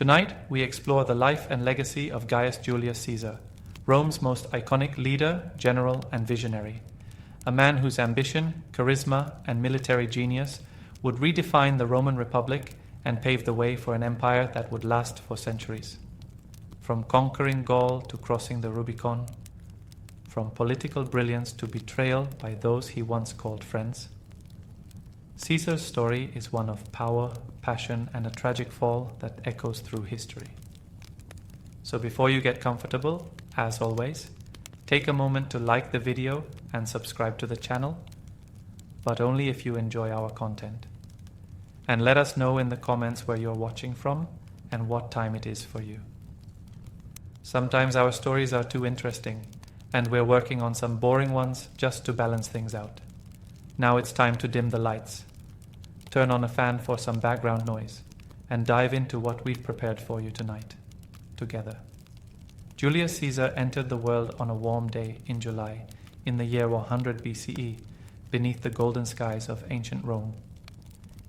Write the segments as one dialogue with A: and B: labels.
A: Tonight, we explore the life and legacy of Gaius Julius Caesar, Rome's most iconic leader, general, and visionary. A man whose ambition, charisma, and military genius would redefine the Roman Republic and pave the way for an empire that would last for centuries. From conquering Gaul to crossing the Rubicon, from political brilliance to betrayal by those he once called friends, Caesar's story is one of power, passion, and a tragic fall that echoes through history. So before you get comfortable, as always, take a moment to like the video and subscribe to the channel, but only if you enjoy our content. And let us know in the comments where you're watching from and what time it is for you. Sometimes our stories are too interesting, and we're working on some boring ones just to balance things out. Now it's time to dim the lights, turn on a fan for some background noise, and dive into what we've prepared for you tonight, together. Julius Caesar entered the world on a warm day in July, in the year 100 BCE, beneath the golden skies of ancient Rome.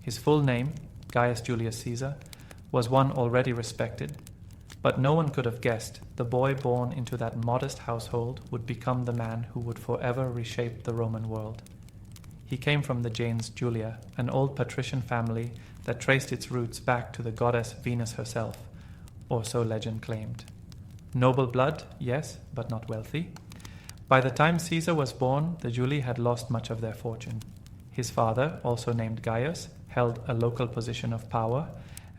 A: His full name, Gaius Julius Caesar, was one already respected, but no one could have guessed the boy born into that modest household would become the man who would forever reshape the Roman world. He came from the gens Julia, an old patrician family that traced its roots back to the goddess Venus herself, or so legend claimed. Noble blood, yes, but not wealthy. By the time Caesar was born, the Julii had lost much of their fortune. His father, also named Gaius, held a local position of power,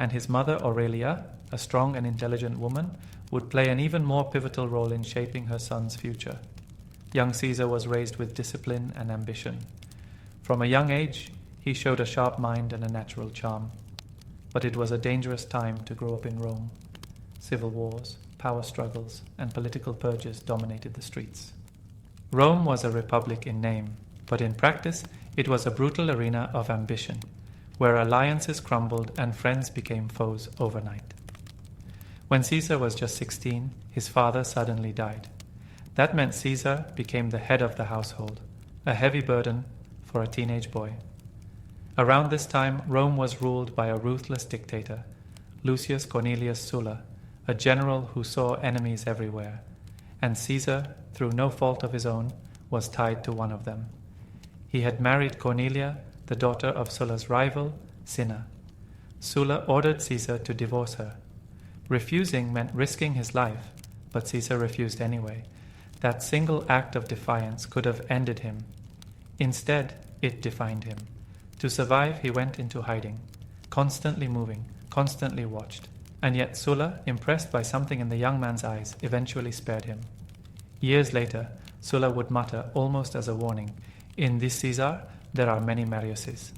A: and his mother Aurelia, a strong and intelligent woman, would play an even more pivotal role in shaping her son's future. Young Caesar was raised with discipline and ambition. From a young age, he showed a sharp mind and a natural charm. But it was a dangerous time to grow up in Rome. Civil wars, power struggles, and political purges dominated the streets. Rome was a republic in name, but in practice, it was a brutal arena of ambition, where alliances crumbled and friends became foes overnight. When Caesar was just 16, his father suddenly died. That meant Caesar became the head of the household, a heavy burden for a teenage boy. Around this time, Rome was ruled by a ruthless dictator, Lucius Cornelius Sulla, a general who saw enemies everywhere, and Caesar, through no fault of his own, was tied to one of them. He had married Cornelia, the daughter of Sulla's rival, Cinna. Sulla ordered Caesar to divorce her. Refusing meant risking his life, but Caesar refused anyway. That single act of defiance could have ended him. Instead, it defined him. To survive, he went into hiding, constantly moving, constantly watched. And yet Sulla, impressed by something in the young man's eyes, eventually spared him. Years later, Sulla would mutter, almost as a warning, "In this Caesar, there are many Mariuses."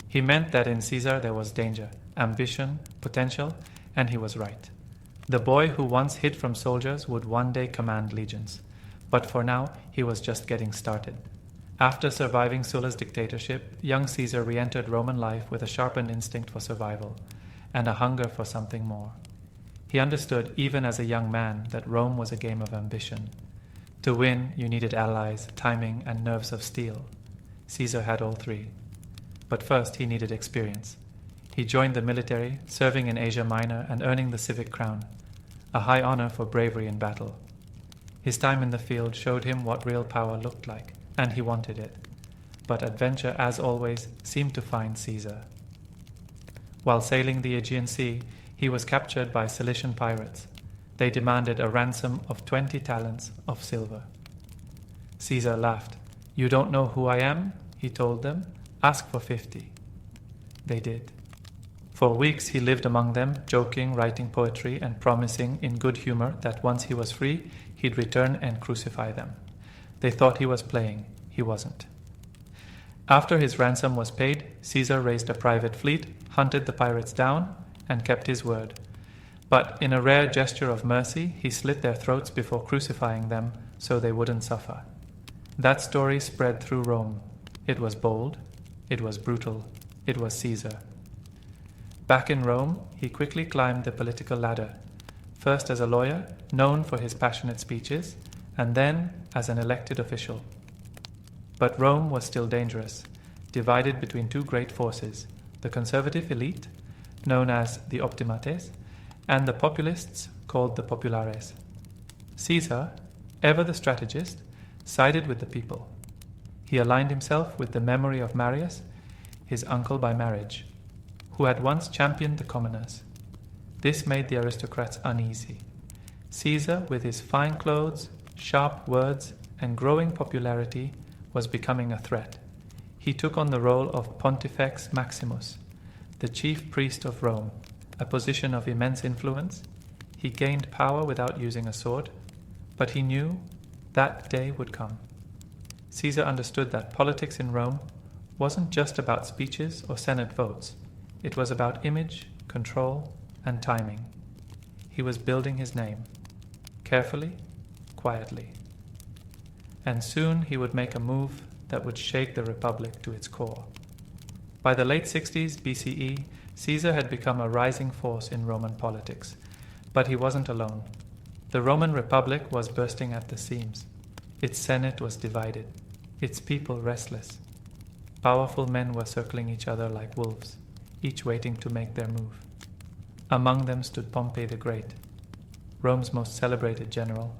A: He meant that in Caesar there was danger, ambition, potential, and he was right. The boy who once hid from soldiers would one day command legions. But for now, he was just getting started. After surviving Sulla's dictatorship, young Caesar re-entered Roman life with a sharpened instinct for survival and a hunger for something more. He understood, even as a young man, that Rome was a game of ambition. To win, you needed allies, timing, and nerves of steel. Caesar had all three. But first, he needed experience. He joined the military, serving in Asia Minor and earning the civic crown, a high honor for bravery in battle. His time in the field showed him what real power looked like, and he wanted it. But adventure, as always, seemed to find Caesar. While sailing the Aegean Sea, he was captured by Cilician pirates. They demanded a ransom of 20 talents of silver. Caesar laughed. "You don't know who I am?" he told them. "Ask for 50. They did. For weeks he lived among them, joking, writing poetry, and promising in good humor that once he was free, he'd return and crucify them. They thought he was playing. He wasn't. After his ransom was paid, Caesar raised a private fleet, hunted the pirates down, and kept his word. But in a rare gesture of mercy, he slit their throats before crucifying them so they wouldn't suffer. That story spread through Rome. It was bold. It was brutal. It was Caesar. Back in Rome, he quickly climbed the political ladder, first as a lawyer, known for his passionate speeches, and then as an elected official. But Rome was still dangerous, divided between two great forces, the conservative elite, known as the optimates, and the populists called the populares. Caesar, ever the strategist, sided with the people. He aligned himself with the memory of Marius, his uncle by marriage, who had once championed the commoners. This made the aristocrats uneasy. Caesar, with his fine clothes, sharp words, and growing popularity, was becoming a threat. He took on the role of Pontifex Maximus, the chief priest of Rome, a position of immense influence. He gained power without using a sword, but he knew that day would come. Caesar understood that politics in Rome wasn't just about speeches or Senate votes. It was about image, control, and timing. He was building his name, carefully, quietly. And soon he would make a move that would shake the Republic to its core. By the late 60s BCE, Caesar had become a rising force in Roman politics, but he wasn't alone. The Roman Republic was bursting at the seams. Its Senate was divided, its people restless. Powerful men were circling each other like wolves, each waiting to make their move. Among them stood Pompey the Great, Rome's most celebrated general,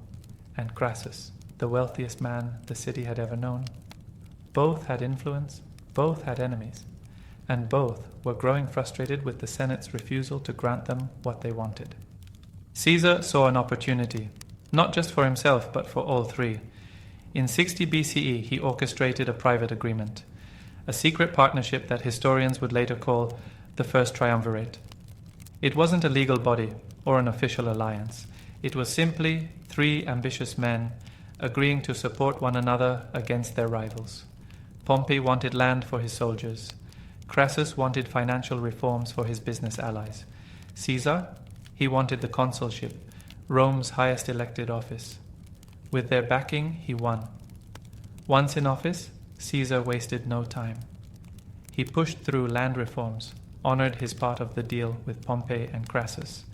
A: and Crassus, the wealthiest man the city had ever known. Both had influence, both had enemies, and both were growing frustrated with the Senate's refusal to grant them what they wanted. Caesar saw an opportunity, not just for himself but for all three. In 60 BCE, he orchestrated a private agreement, a secret partnership that historians would later call the First Triumvirate. It wasn't a legal body or an official alliance. It was simply three ambitious men agreeing to support one another against their rivals. Pompey wanted land for his soldiers. Crassus wanted financial reforms for his business allies. Caesar, he wanted the consulship, Rome's highest elected office. With their backing, he won. Once in office, Caesar wasted no time. He pushed through land reforms, honored his part of the deal with Pompey and Crassus,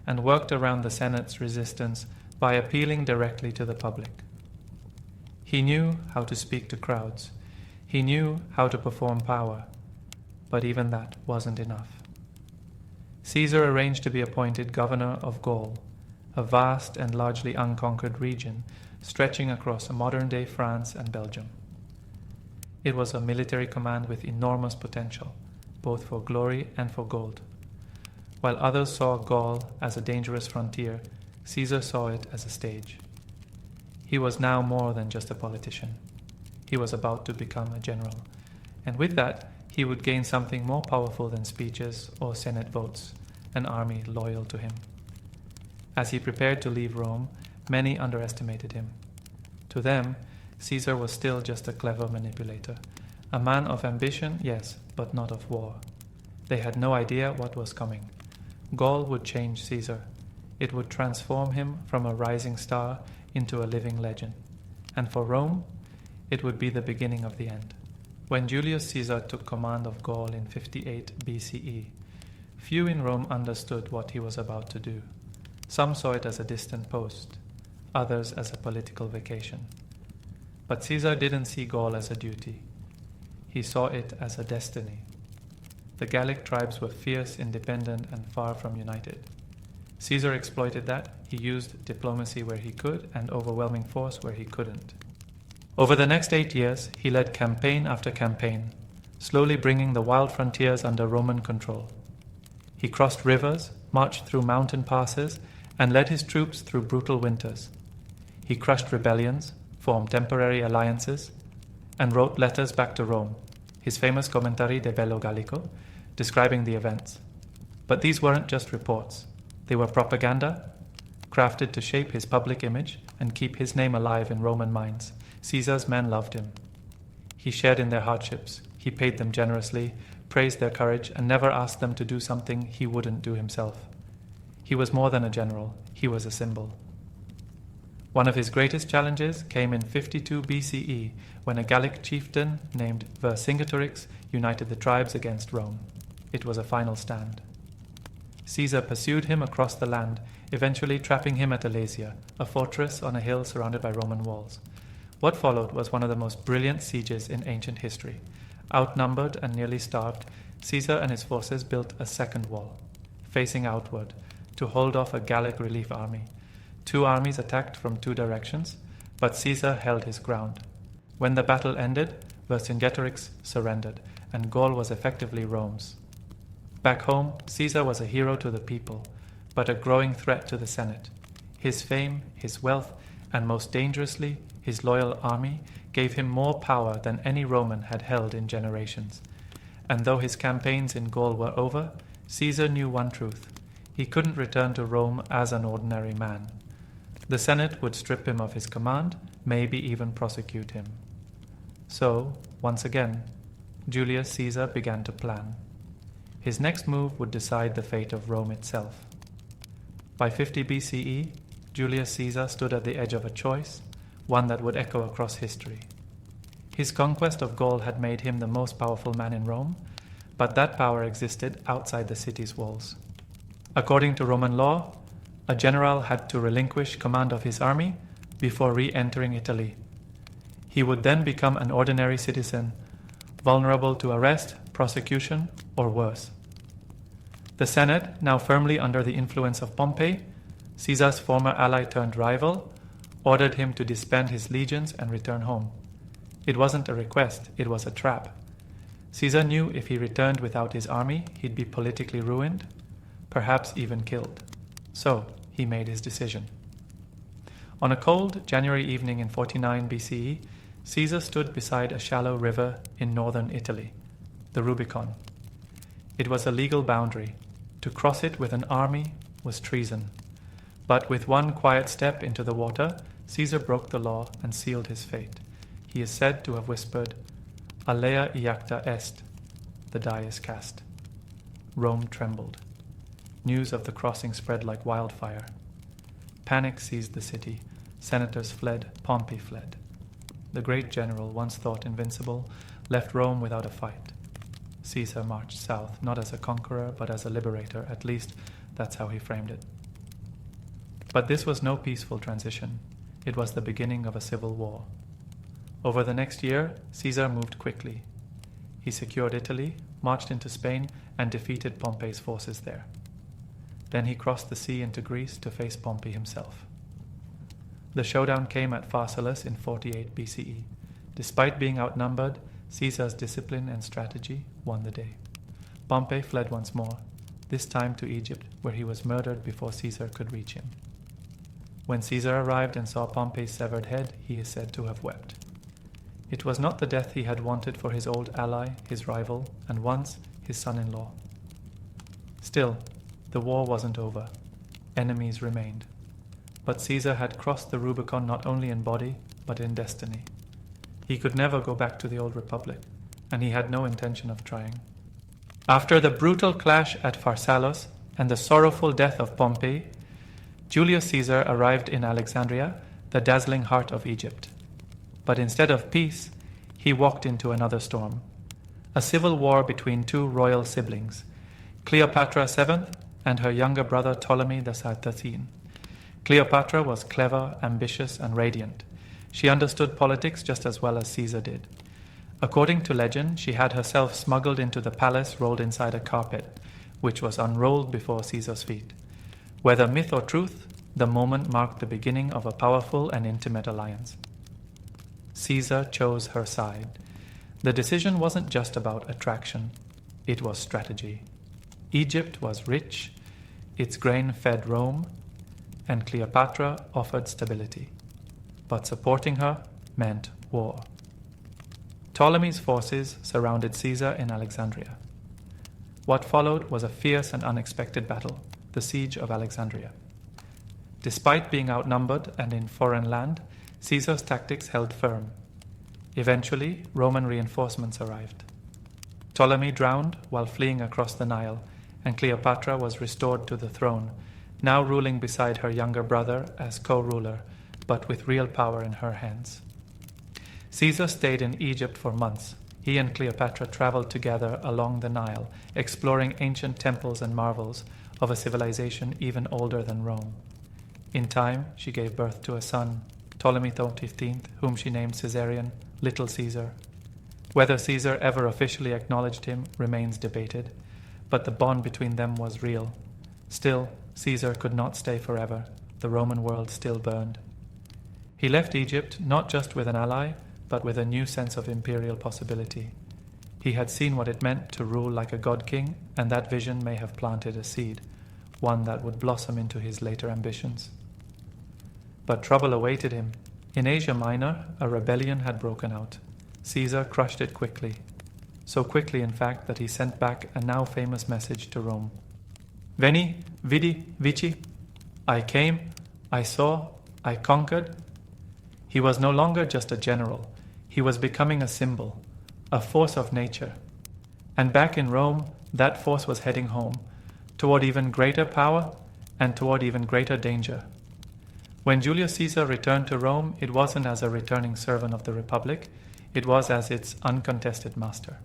A: and worked around the Senate's resistance by appealing directly to the public. He knew how to speak to crowds. He knew how to perform power. But even that wasn't enough. Caesar arranged to be appointed governor of Gaul, a vast and largely unconquered region stretching across modern-day France and Belgium. It was a military command with enormous potential, both for glory and for gold. While others saw Gaul as a dangerous frontier, Caesar saw it as a stage. He was now more than just a politician. He was about to become a general, and with that, he would gain something more powerful than speeches or Senate votes, an army loyal to him. As he prepared to leave Rome, many underestimated him. To them, Caesar was still just a clever manipulator, a man of ambition, yes, but not of war. They had no idea what was coming. Gaul would change Caesar. It would transform him from a rising star into a living legend. And for Rome, it would be the beginning of the end. When Julius Caesar took command of Gaul in 58 BCE, few in Rome understood what he was about to do. Some saw it as a distant post, others as a political vacation. But Caesar didn't see Gaul as a duty. He saw it as a destiny. The Gallic tribes were fierce, independent, and far from united. Caesar exploited that. He used diplomacy where he could and overwhelming force where he couldn't. Over the next 8 years, he led campaign after campaign, slowly bringing the wild frontiers under Roman control. He crossed rivers, marched through mountain passes, and led his troops through brutal winters. He crushed rebellions, formed temporary alliances, and wrote letters back to Rome, his famous Commentari de Bello Gallico, describing the events. But these weren't just reports. They were propaganda, crafted to shape his public image and keep his name alive in Roman minds. Caesar's men loved him. He shared in their hardships. He paid them generously, praised their courage, and never asked them to do something he wouldn't do himself. He was more than a general. He was a symbol. One of his greatest challenges came in 52 BCE when a Gallic chieftain named Vercingetorix united the tribes against Rome. It was a final stand. Caesar pursued him across the land, eventually trapping him at Alesia, a fortress on a hill surrounded by Roman walls. What followed was one of the most brilliant sieges in ancient history. Outnumbered and nearly starved, Caesar and his forces built a second wall, facing outward, to hold off a Gallic relief army. 2 armies attacked from 2 directions, but Caesar held his ground. When the battle ended, Vercingetorix surrendered, and Gaul was effectively Rome's. Back home, Caesar was a hero to the people, but a growing threat to the Senate. His fame, his wealth, and most dangerously, his loyal army gave him more power than any Roman had held in generations. And though his campaigns in Gaul were over, Caesar knew one truth: he couldn't return to Rome as an ordinary man. The Senate would strip him of his command, maybe even prosecute him. So, once again, Julius Caesar began to plan. His next move would decide the fate of Rome itself. By 50 BCE, Julius Caesar stood at the edge of a choice, one that would echo across history. His conquest of Gaul had made him the most powerful man in Rome, but that power existed outside the city's walls. According to Roman law, a general had to relinquish command of his army before re-entering Italy. He would then become an ordinary citizen, vulnerable to arrest, prosecution, or worse. The Senate, now firmly under the influence of Pompey, Caesar's former ally turned rival, ordered him to disband his legions and return home. It wasn't a request, it was a trap. Caesar knew if he returned without his army, he'd be politically ruined, perhaps even killed. So, he made his decision. On a cold January evening in 49 BCE, Caesar stood beside a shallow river in northern Italy, the Rubicon. It was a legal boundary. To cross it with an army was treason. But with one quiet step into the water, Caesar broke the law and sealed his fate. He is said to have whispered, "Alea iacta est," the die is cast. Rome trembled. News of the crossing spread like wildfire. Panic seized the city. Senators fled. Pompey fled. The great general, once thought invincible, left Rome without a fight. Caesar marched south, not as a conqueror, but as a liberator. At least, that's how he framed it. But this was no peaceful transition. It was the beginning of a civil war. Over the next year, Caesar moved quickly. He secured Italy, marched into Spain, and defeated Pompey's forces there. Then he crossed the sea into Greece to face Pompey himself. The showdown came at Pharsalus in 48 BCE. Despite being outnumbered, Caesar's discipline and strategy won the day. Pompey fled once more, this time to Egypt, where he was murdered before Caesar could reach him. When Caesar arrived and saw Pompey's severed head, he is said to have wept. It was not the death he had wanted for his old ally, his rival, and once his son-in-law. Still, the war wasn't over. Enemies remained. But Caesar had crossed the Rubicon not only in body, but in destiny. He could never go back to the old republic, and he had no intention of trying. After the brutal clash at Pharsalus and the sorrowful death of Pompey, Julius Caesar arrived in Alexandria, the dazzling heart of Egypt. But instead of peace, he walked into another storm. A civil war between 2 royal siblings, Cleopatra VII and her younger brother Ptolemy XIII. Cleopatra was clever, ambitious, and radiant. She understood politics just as well as Caesar did. According to legend, she had herself smuggled into the palace rolled inside a carpet, which was unrolled before Caesar's feet. Whether myth or truth, the moment marked the beginning of a powerful and intimate alliance. Caesar chose her side. The decision wasn't just about attraction, it was strategy. Egypt was rich, its grain fed Rome, and Cleopatra offered stability. But supporting her meant war. Ptolemy's forces surrounded Caesar in Alexandria. What followed was a fierce and unexpected battle, the siege of Alexandria. Despite being outnumbered and in foreign land, Caesar's tactics held firm. Eventually, Roman reinforcements arrived. Ptolemy drowned while fleeing across the Nile, and Cleopatra was restored to the throne, now ruling beside her younger brother as co-ruler, but with real power in her hands. Caesar stayed in Egypt for months. He and Cleopatra traveled together along the Nile, exploring ancient temples and marvels of a civilization even older than Rome. In time, she gave birth to a son, Ptolemy XV, whom she named Caesarion, Little Caesar. Whether Caesar ever officially acknowledged him remains debated, but the bond between them was real. Still, Caesar could not stay forever. The Roman world still burned. He left Egypt not just with an ally, but with a new sense of imperial possibility. He had seen what it meant to rule like a god-king, and that vision may have planted a seed, one that would blossom into his later ambitions. But trouble awaited him. In Asia Minor, a rebellion had broken out. Caesar crushed it quickly. So quickly, in fact, that he sent back a now famous message to Rome. Veni, vidi, vici. I came, I saw, I conquered. He was no longer just a general. He was becoming a symbol, a force of nature. And back in Rome, that force was heading home, toward even greater power and toward even greater danger. When Julius Caesar returned to Rome, it wasn't as a returning servant of the Republic, it was as its uncontested master.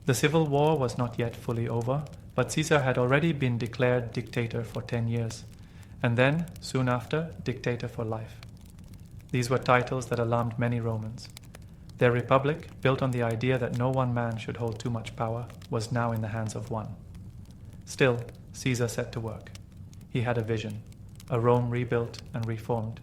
A: The civil war was not yet fully over, but Caesar had already been declared dictator for 10 years, and then, soon after, dictator for life. These were titles that alarmed many Romans. Their republic, built on the idea that no one man should hold too much power, was now in the hands of one. Still, Caesar set to work. He had a vision, a Rome rebuilt and reformed.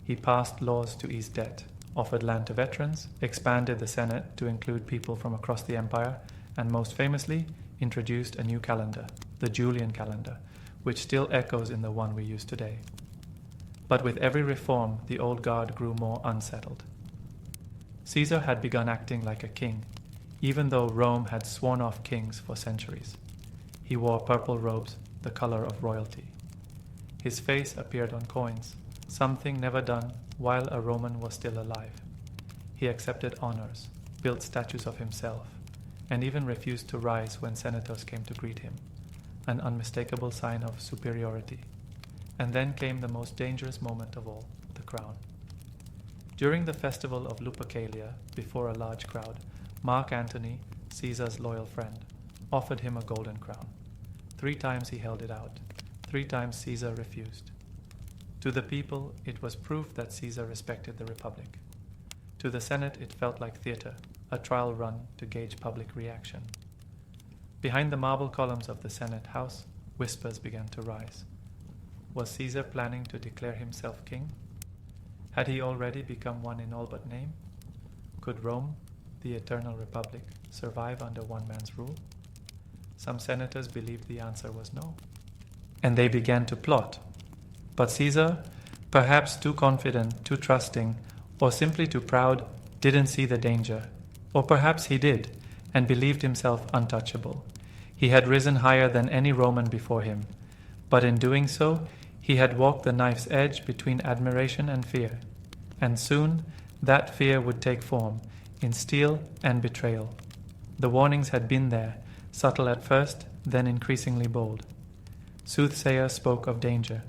A: He passed laws to ease debt, offered land to veterans, expanded the Senate to include people from across the empire, and most famously, introduced a new calendar, the Julian calendar, which still echoes in the one we use today. But with every reform, the old guard grew more unsettled. Caesar had begun acting like a king, even though Rome had sworn off kings for centuries. He wore purple robes, the color of royalty. His face appeared on coins, something never done while a Roman was still alive. He accepted honors, built statues of himself, and even refused to rise when senators came to greet him, an unmistakable sign of superiority. And then came the most dangerous moment of all, the crown. During the festival of Lupercalia, before a large crowd, Mark Antony, Caesar's loyal friend, offered him a golden crown. 3 times he held it out. 3 times Caesar refused. To the people, it was proof that Caesar respected the Republic. To the Senate, it felt like theater, a trial run to gauge public reaction. Behind the marble columns of the Senate House, whispers began to rise. Was Caesar planning to declare himself king? Had he already become one in all but name? Could Rome, the eternal republic, survive under one man's rule? Some senators believed the answer was no. And they began to plot. But Caesar, perhaps too confident, too trusting, or simply too proud, didn't see the danger. Or perhaps he did, and believed himself untouchable. He had risen higher than any Roman before him. But in doing so, he had walked the knife's edge between admiration and fear. And soon, that fear would take form in steel and betrayal. The warnings had been there, subtle at first, then increasingly bold. Soothsayers spoke of danger.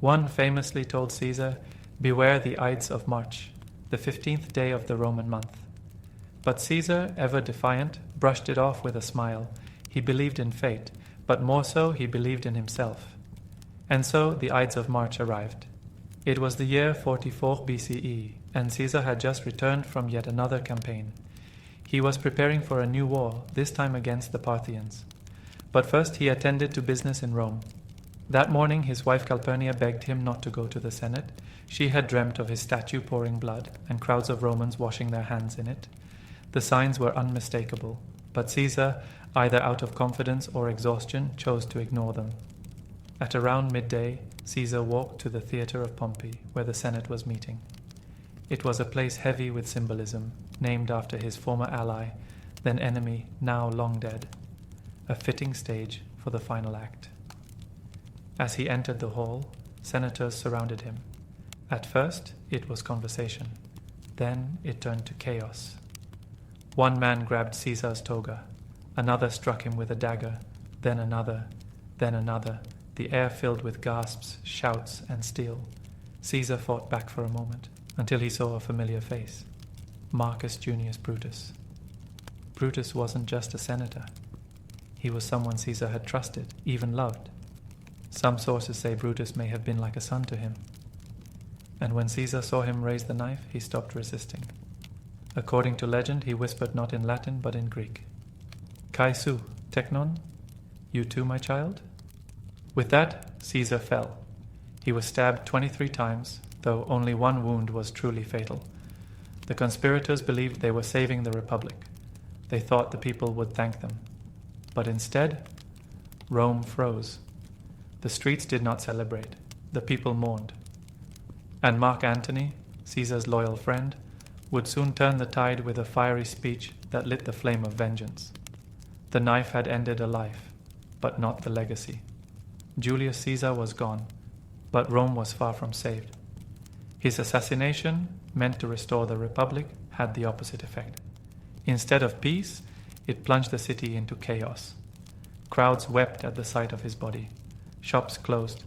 A: One famously told Caesar, "Beware the Ides of March, the 15th day of the Roman month." But Caesar, ever defiant, brushed it off with a smile. He believed in fate, but more so he believed in himself. And so the Ides of March arrived. It was the year 44 BCE, and Caesar had just returned from yet another campaign. He was preparing for a new war, this time against the Parthians. But first he attended to business in Rome. That morning his wife Calpurnia begged him not to go to the Senate. She had dreamt of his statue pouring blood, and crowds of Romans washing their hands in it. The signs were unmistakable, but Caesar, either out of confidence or exhaustion, chose to ignore them. At around midday, Caesar walked to the theatre of Pompey, where the Senate was meeting. It was a place heavy with symbolism, named after his former ally, then enemy, now long dead. A fitting stage for the final act. As he entered the hall, senators surrounded him. At first, it was conversation. Then it turned to chaos. One man grabbed Caesar's toga. Another struck him with a dagger. Then another. Then another. The air filled with gasps, shouts, and steel. Caesar fought back for a moment, until he saw a familiar face. Marcus Junius Brutus. Brutus wasn't just a senator. He was someone Caesar had trusted, even loved. Some sources say Brutus may have been like a son to him. And when Caesar saw him raise the knife, he stopped resisting. According to legend, he whispered not in Latin, but in Greek. Kai su, teknon? You too, my child? With that, Caesar fell. He was stabbed 23 times, though only one wound was truly fatal. The conspirators believed they were saving the Republic. They thought the people would thank them. But instead, Rome froze. The streets did not celebrate. The people mourned. And Mark Antony, Caesar's loyal friend, would soon turn the tide with a fiery speech that lit the flame of vengeance. The knife had ended a life, but not the legacy. Julius Caesar was gone, but Rome was far from saved. His assassination, meant to restore the Republic, had the opposite effect. Instead of peace, it plunged the city into chaos. Crowds wept at the sight of his body. Shops closed.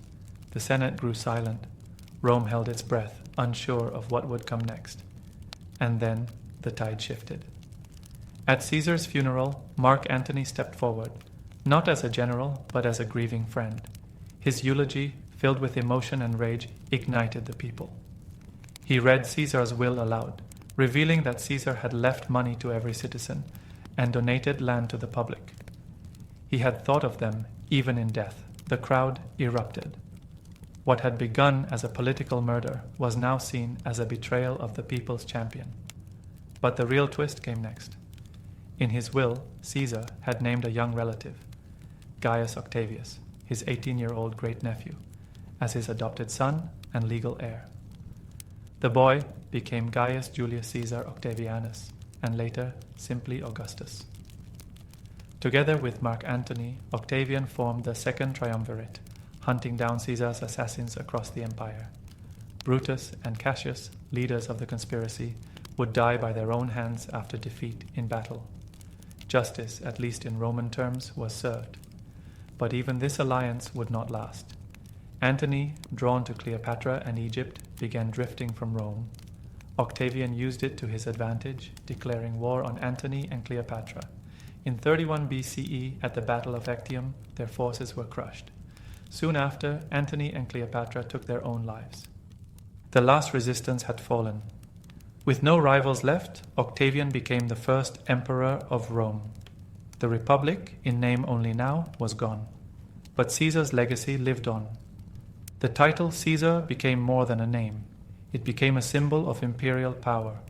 A: The Senate grew silent. Rome held its breath, unsure of what would come next. And then the tide shifted. At Caesar's funeral, Mark Antony stepped forward, not as a general, but as a grieving friend. His eulogy, filled with emotion and rage, ignited the people. He read Caesar's will aloud, revealing that Caesar had left money to every citizen and donated land to the public. He had thought of them even in death. The crowd erupted. What had begun as a political murder was now seen as a betrayal of the people's champion. But the real twist came next. In his will, Caesar had named a young relative, Gaius Octavius, his 18-year-old great-nephew, as his adopted son and legal heir. The boy became Gaius Julius Caesar Octavianus, and later simply Augustus. Together with Mark Antony, Octavian formed the Second Triumvirate, hunting down Caesar's assassins across the empire. Brutus and Cassius, leaders of the conspiracy, would die by their own hands after defeat in battle. Justice, at least in Roman terms, was served. But even this alliance would not last. Antony, drawn to Cleopatra and Egypt, began drifting from Rome. Octavian used it to his advantage, declaring war on Antony and Cleopatra. In 31 BCE, at the Battle of Actium, their forces were crushed. Soon after, Antony and Cleopatra took their own lives. The last resistance had fallen. With no rivals left, Octavian became the first emperor of Rome. The Republic, in name only now, was gone. But Caesar's legacy lived on. The title Caesar became more than a name. It became a symbol of imperial power.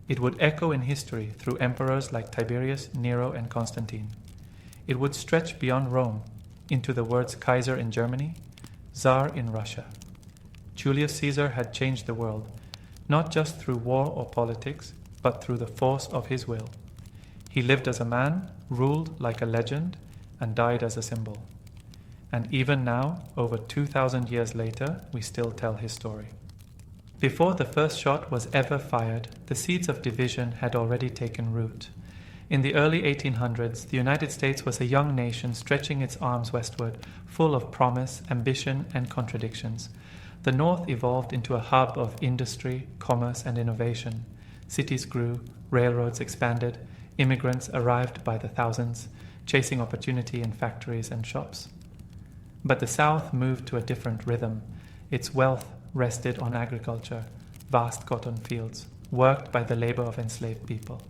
A: It would echo in history through emperors like Tiberius, Nero, and Constantine. It would stretch beyond Rome into the words Kaiser in Germany, Tsar in Russia. Julius Caesar had changed the world, not just through war or politics, but through the force of his will. He lived as a man, ruled like a legend, and died as a symbol. And even now, over 2,000 years later, we still tell his story. Before the first shot was ever fired, the seeds of division had already taken root. In the early 1800s, the United States was a young nation stretching its arms westward, full of promise, ambition, and contradictions. The North evolved into a hub of industry, commerce, and innovation. Cities grew, railroads expanded, immigrants arrived by the thousands, chasing opportunity in factories and shops. But the South moved to a different rhythm. Its wealth rested on agriculture, vast cotton fields, worked by the labor of enslaved people.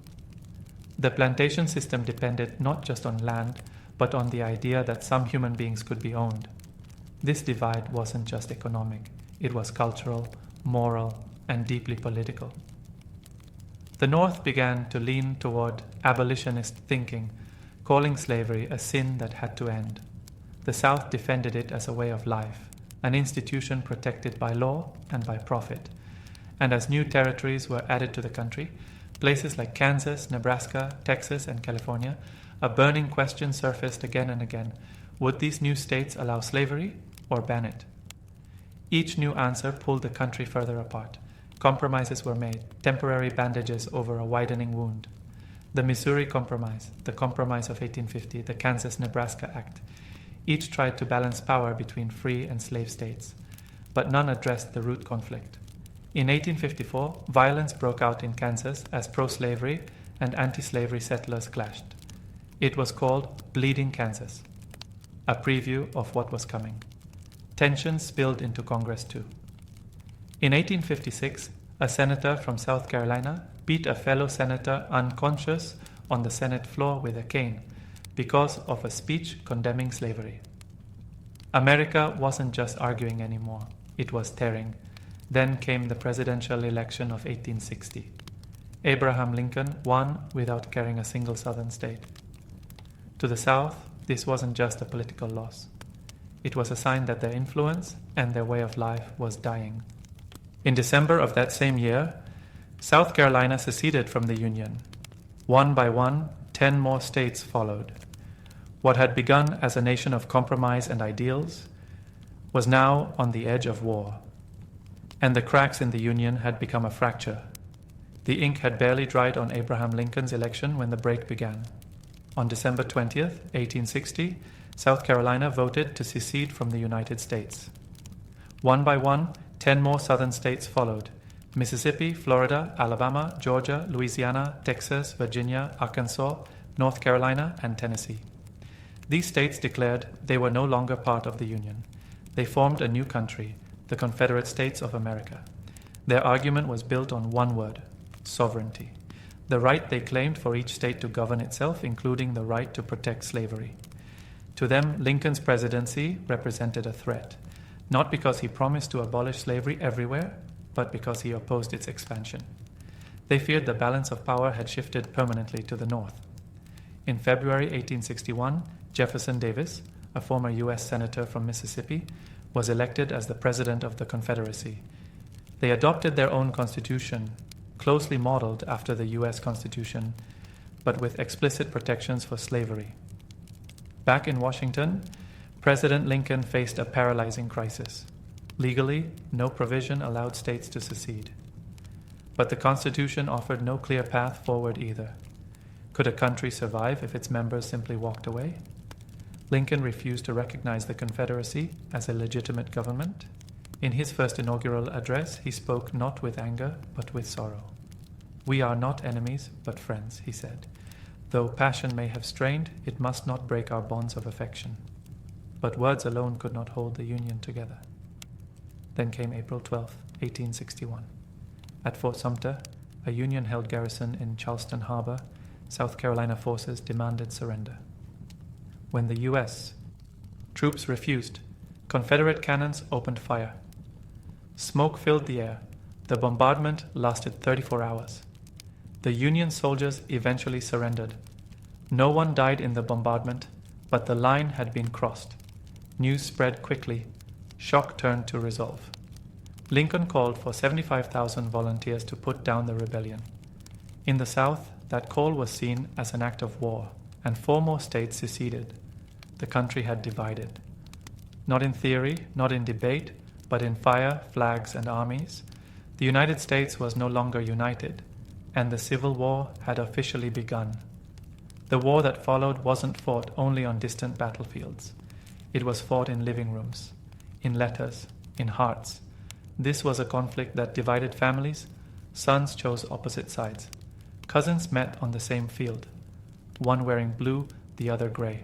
A: The plantation system depended not just on land, but on the idea that some human beings could be owned. This divide wasn't just economic, it was cultural, moral, and deeply political. The North began to lean toward abolitionist thinking, calling slavery a sin that had to end. The South defended it as a way of life, an institution protected by law and by profit. And as new territories were added to the country, places like Kansas, Nebraska, Texas, and California, a burning question surfaced again and again. Would these new states allow slavery or ban it? Each new answer pulled the country further apart. Compromises were made, temporary bandages over a widening wound. The Missouri Compromise, the Compromise of 1850, the Kansas-Nebraska Act, each tried to balance power between free and slave states, but none addressed the root conflict. In 1854, violence broke out in Kansas as pro-slavery and anti-slavery settlers clashed. It was called Bleeding Kansas, a preview of what was coming. Tensions spilled into Congress too. In 1856, a senator from South Carolina beat a fellow senator unconscious on the Senate floor with a cane because of a speech condemning slavery. America wasn't just arguing anymore, it was tearing. Then came the presidential election of 1860. Abraham Lincoln won without carrying a single southern state. To the South, this wasn't just a political loss. It was a sign that their influence and their way of life was dying. In December of that same year, South Carolina seceded from the Union. One by one, 10 more states followed. What had begun as a nation of compromise and ideals was now on the edge of war. And the cracks in the Union had become a fracture. The ink had barely dried on Abraham Lincoln's election when the break began. On December 20th, 1860, South Carolina voted to secede from the United States. One by one, 10 more southern states followed: Mississippi, Florida, Alabama, Georgia, Louisiana, Texas, Virginia, Arkansas, North Carolina, and Tennessee. These states declared they were no longer part of the Union. They formed a new country, the Confederate States of America. Their argument was built on one word: sovereignty. The right they claimed for each state to govern itself, including the right to protect slavery. To them, Lincoln's presidency represented a threat, not because he promised to abolish slavery everywhere, but because he opposed its expansion. They feared the balance of power had shifted permanently to the North. In February 1861, Jefferson Davis, a former U.S. Senator from Mississippi, was elected as the President of the Confederacy. They adopted their own constitution, closely modeled after the U.S. Constitution, but with explicit protections for slavery. Back in Washington, President Lincoln faced a paralyzing crisis. Legally, no provision allowed states to secede. But the Constitution offered no clear path forward either. Could a country survive if its members simply walked away? Lincoln refused to recognize the Confederacy as a legitimate government. In his first inaugural address, he spoke not with anger, but with sorrow. "We are not enemies, but friends," he said. "Though passion may have strained, it must not break our bonds of affection." But words alone could not hold the Union together. Then came April 12, 1861. At Fort Sumter, a Union-held garrison in Charleston Harbor, South Carolina forces demanded surrender. When the U.S. troops refused, Confederate cannons opened fire. Smoke filled the air. The bombardment lasted 34 hours. The Union soldiers eventually surrendered. No one died in the bombardment, but the line had been crossed. News spread quickly. Shock turned to resolve. Lincoln called for 75,000 volunteers to put down the rebellion. In the South, that call was seen as an act of war, and 4 more states seceded. The country had divided. Not in theory, not in debate, but in fire, flags, and armies, the United States was no longer united, and the Civil War had officially begun. The war that followed wasn't fought only on distant battlefields. It was fought in living rooms, in letters, in hearts. This was a conflict that divided families. Sons chose opposite sides. Cousins met on the same field, one wearing blue, the other gray.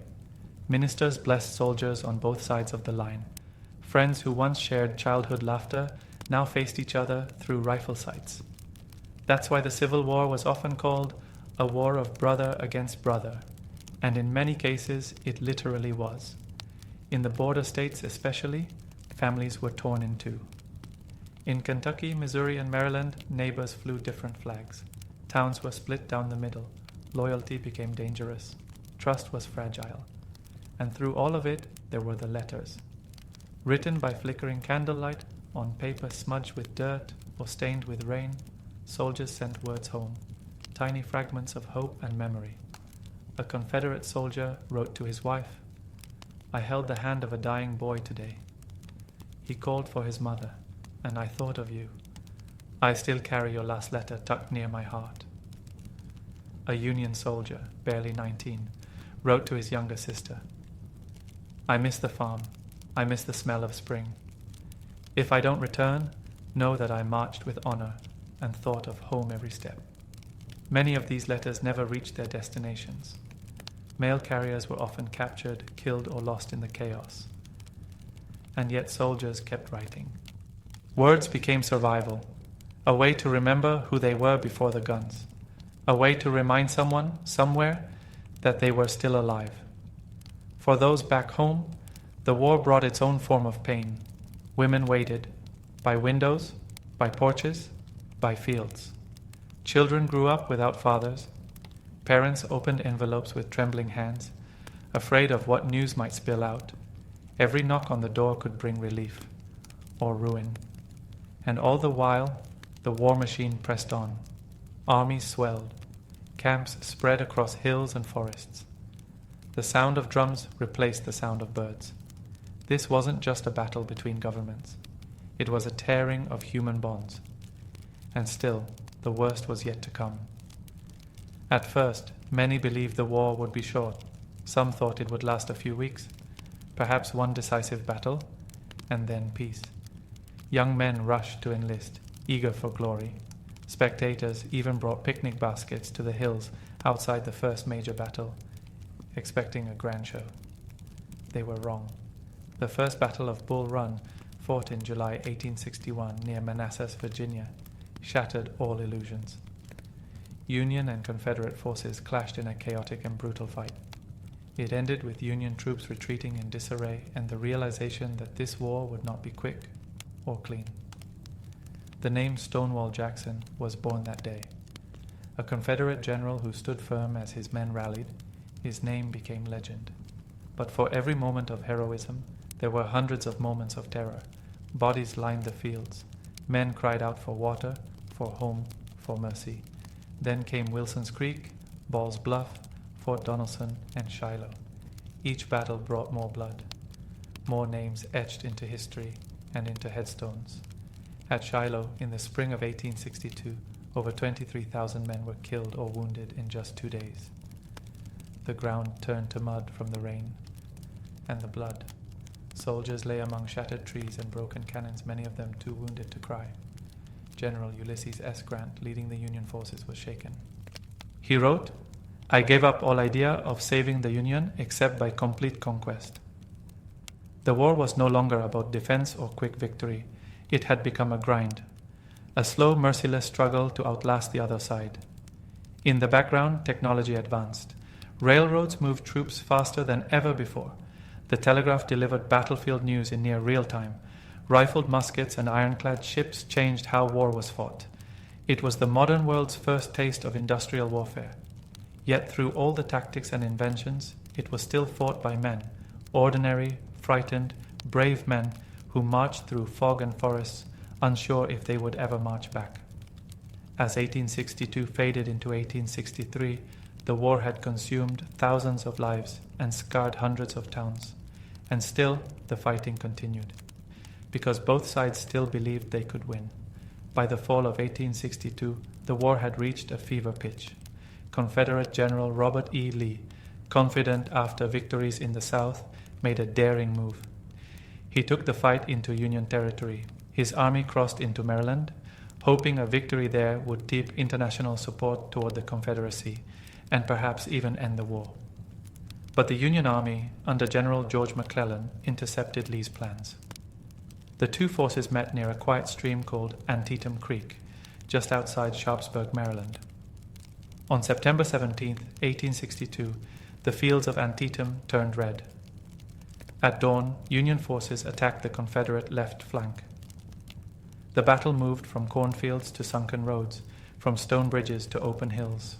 A: Ministers blessed soldiers on both sides of the line. Friends who once shared childhood laughter now faced each other through rifle sights. That's why the Civil War was often called a war of brother against brother, and in many cases it literally was. In the border states especially, families were torn in two. In Kentucky, Missouri, and Maryland, neighbors flew different flags. Towns were split down the middle. Loyalty became dangerous. Trust was fragile. And through all of it, there were the letters. Written by flickering candlelight, on paper smudged with dirt or stained with rain, soldiers sent words home, tiny fragments of hope and memory. A Confederate soldier wrote to his wife, "I held the hand of a dying boy today. He called for his mother, and I thought of you. I still carry your last letter tucked near my heart." A Union soldier, barely 19, wrote to his younger sister, "I miss the farm. I miss the smell of spring. If I don't return, know that I marched with honor and thought of home every step." Many of these letters never reached their destinations. Mail carriers were often captured, killed, or lost in the chaos. And yet soldiers kept writing. Words became survival, a way to remember who they were before the guns, a way to remind someone, somewhere, that they were still alive. For those back home, The war brought its own form of pain. Women waited, by windows, by porches, by fields. Children grew up without fathers. Parents opened envelopes with trembling hands, afraid of what news might spill out. Every knock on the door could bring relief or ruin. And all the while, the war machine pressed on. Armies swelled. Camps spread across hills and forests. The sound of drums replaced the sound of birds. This wasn't just a battle between governments. It was a tearing of human bonds. And still, the worst was yet to come. At first, many believed the war would be short. Some thought it would last a few weeks, perhaps one decisive battle, and then peace. Young men rushed to enlist, eager for glory. Spectators even brought picnic baskets to the hills outside the first major battle, expecting a grand show. They were wrong. The first Battle of Bull Run, fought in July 1861 near Manassas, Virginia, shattered all illusions. Union and Confederate forces clashed in a chaotic and brutal fight. It ended with Union troops retreating in disarray and the realization that this war would not be quick or clean. The name Stonewall Jackson was born that day. A Confederate general who stood firm as his men rallied, his name became legend. But for every moment of heroism, there were hundreds of moments of terror. Bodies lined the fields. Men cried out for water, for home, for mercy. Then came Wilson's Creek, Ball's Bluff, Fort Donelson, and Shiloh. Each battle brought more blood, more names etched into history and into headstones. At Shiloh, in the spring of 1862, over 23,000 men were killed or wounded in just 2 days. The ground turned to mud from the rain and the blood. Soldiers lay among shattered trees and broken cannons, many of them too wounded to cry. General Ulysses S. Grant, leading the Union forces, was shaken. He wrote, "I gave up all idea of saving the Union except by complete conquest." The war was no longer about defense or quick victory. It had become a grind, a slow, merciless struggle to outlast the other side. In the background, technology advanced. Railroads moved troops faster than ever before. The telegraph delivered battlefield news in near real time. Rifled muskets and ironclad ships changed how war was fought. It was the modern world's first taste of industrial warfare. Yet through all the tactics and inventions, it was still fought by men, ordinary, frightened, brave men who marched through fog and forests, unsure if they would ever march back. As 1862 faded into 1863, the war had consumed thousands of lives and scarred hundreds of towns. And still, the fighting continued, because both sides still believed they could win. By the fall of 1862, the war had reached a fever pitch. Confederate General Robert E. Lee, confident after victories in the South, made a daring move. He took the fight into Union territory. His army crossed into Maryland, hoping a victory there would tip international support toward the Confederacy and perhaps even end the war. But the Union Army, under General George McClellan, intercepted Lee's plans. The two forces met near a quiet stream called Antietam Creek, just outside Sharpsburg, Maryland. On September 17, 1862, the fields of Antietam turned red. At dawn, Union forces attacked the Confederate left flank. The battle moved from cornfields to sunken roads, from stone bridges to open hills.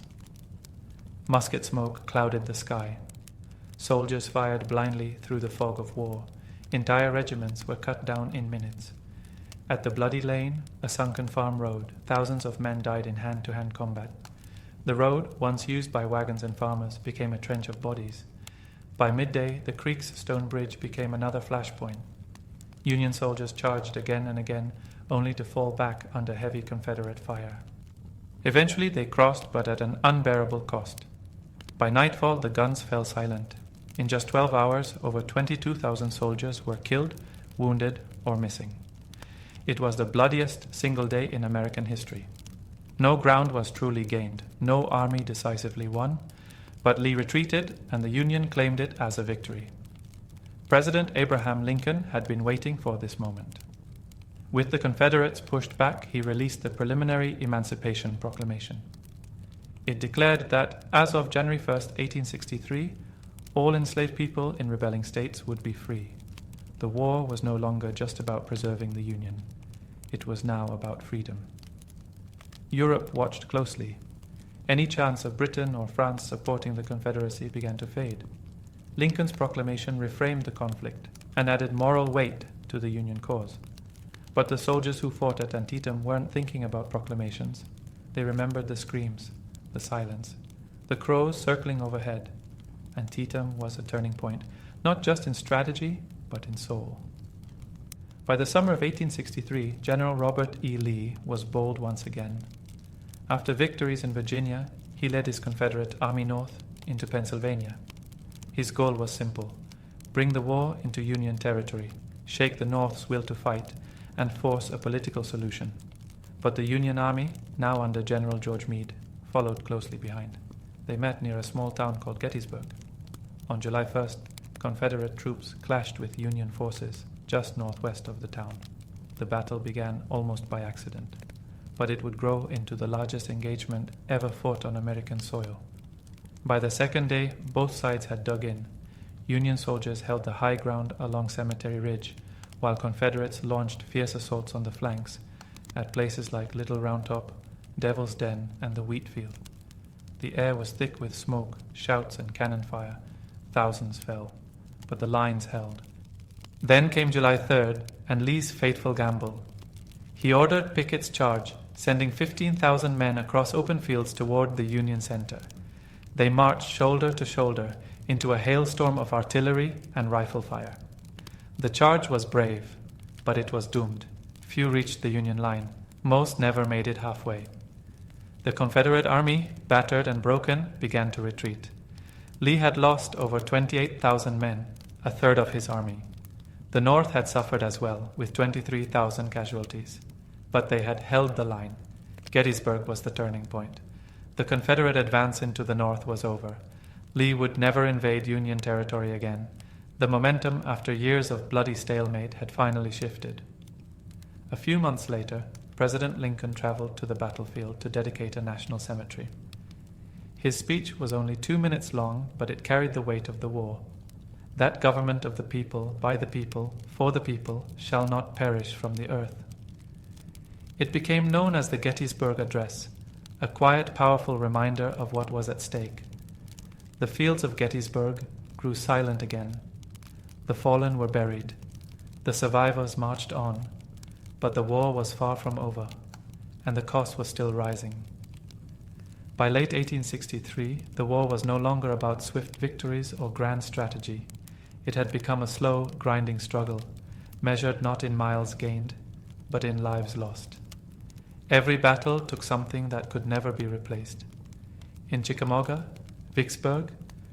A: Musket smoke clouded the sky. Soldiers fired blindly through the fog of war. Entire regiments were cut down in minutes. At the Bloody Lane, a sunken farm road, thousands of men died in hand-to-hand combat. The road, once used by wagons and farmers, became a trench of bodies. By midday, the creek's stone bridge became another flashpoint. Union soldiers charged again and again, only to fall back under heavy Confederate fire. Eventually they crossed, but at an unbearable cost. By nightfall, the guns fell silent. In just 12 hours, over 22,000 soldiers were killed, wounded, or missing. It was the bloodiest single day in American history. No ground was truly gained, no army decisively won, but Lee retreated and the Union claimed it as a victory. President Abraham Lincoln had been waiting for this moment. With the Confederates pushed back, he released the preliminary Emancipation Proclamation. It declared that, as of January 1, 1863, all enslaved people in rebelling states would be free. The war was no longer just about preserving the Union. It was now about freedom. Europe watched closely. Any chance of Britain or France supporting the Confederacy began to fade. Lincoln's proclamation reframed the conflict and added moral weight to the Union cause. But the soldiers who fought at Antietam weren't thinking about proclamations. They remembered the screams, the silence, the crows circling overhead. Antietam was a turning point, not just in strategy, but in soul. By the summer of 1863, General Robert E. Lee was bold once again. After victories in Virginia, he led his Confederate Army North into Pennsylvania. His goal was simple: bring the war into Union territory, shake the North's will to fight, and force a political solution. But the Union Army, now under General George Meade, followed closely behind. They met near a small town called Gettysburg. On July 1st, Confederate troops clashed with Union forces just northwest of the town. The battle began almost by accident, but it would grow into the largest engagement ever fought on American soil. By the second day, both sides had dug in. Union soldiers held the high ground along Cemetery Ridge, while Confederates launched fierce assaults on the flanks at places like Little Round Top, Devil's Den, and the Wheat Field. The air was thick with smoke, shouts, and cannon fire. Thousands fell, but the lines held. Then came July 3rd, and Lee's fateful gamble. He ordered Pickett's charge, sending 15,000 men across open fields toward the Union center. They marched shoulder to shoulder into a hailstorm of artillery and rifle fire. The charge was brave, but it was doomed. Few reached the Union line. Most never made it halfway. The Confederate army, battered and broken, began to retreat. Lee had lost over 28,000 men, a third of his army. The North had suffered as well, with 23,000 casualties. But they had held the line. Gettysburg was the turning point. The Confederate advance into the North was over. Lee would never invade Union territory again. The momentum, after years of bloody stalemate, had finally shifted. A few months later, President Lincoln traveled to the battlefield to dedicate a national cemetery. His speech was only 2 minutes long, but it carried the weight of the war. That government of the people, by the people, for the people, shall not perish from the earth. It became known as the Gettysburg Address, a quiet, powerful reminder of what was at stake. The fields of Gettysburg grew silent again. The fallen were buried. The survivors marched on. But the war was far from over, and the cost was still rising. By late 1863, the war was no longer about swift victories or grand strategy. It had become a slow, grinding struggle, measured not in miles gained, but in lives lost. Every battle took something that could never be replaced. In Chickamauga, Vicksburg,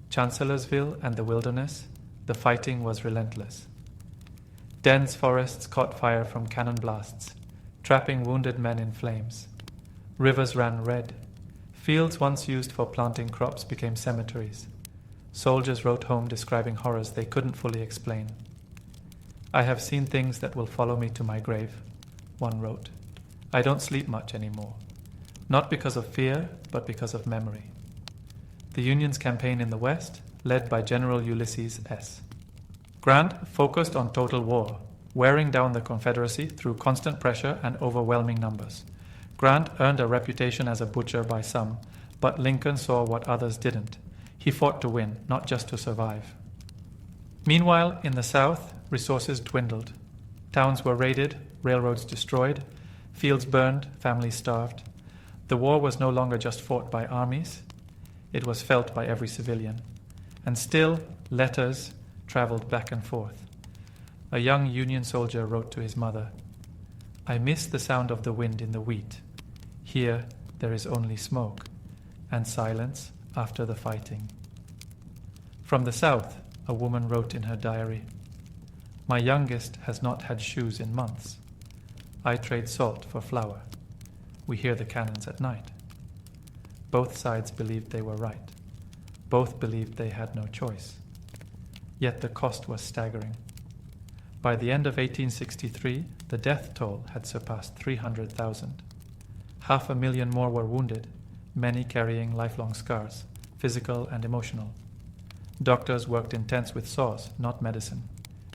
A: Chancellorsville, and the Wilderness, the fighting was relentless. Dense forests caught fire from cannon blasts, trapping wounded men in flames. Rivers ran red. Fields once used for planting crops became cemeteries. Soldiers wrote home describing horrors they couldn't fully explain. "I have seen things that will follow me to my grave," one wrote. "I don't sleep much anymore. Not because of fear, but because of memory." The Union's campaign in the West, led by General Ulysses S. Grant focused on total war, wearing down the Confederacy through constant pressure and overwhelming numbers. Grant earned a reputation as a butcher by some, but Lincoln saw what others didn't. He fought to win, not just to survive. Meanwhile, in the South, resources dwindled. Towns were raided, railroads destroyed, fields burned, families starved. The war was no longer just fought by armies. It was felt by every civilian. And still, letters traveled back and forth. A young Union soldier wrote to his mother, "I miss the sound of the wind in the wheat. Here there is only smoke and silence after the fighting." From the South, a woman wrote in her diary, "My youngest has not had shoes in months. I trade salt for flour. We hear the cannons at night." Both sides believed they were right. Both believed they had no choice. Yet the cost was staggering. By the end of 1863, the death toll had surpassed 300,000. 500,000 more were wounded, many carrying lifelong scars, physical and emotional. Doctors worked in tents with saws, not medicine.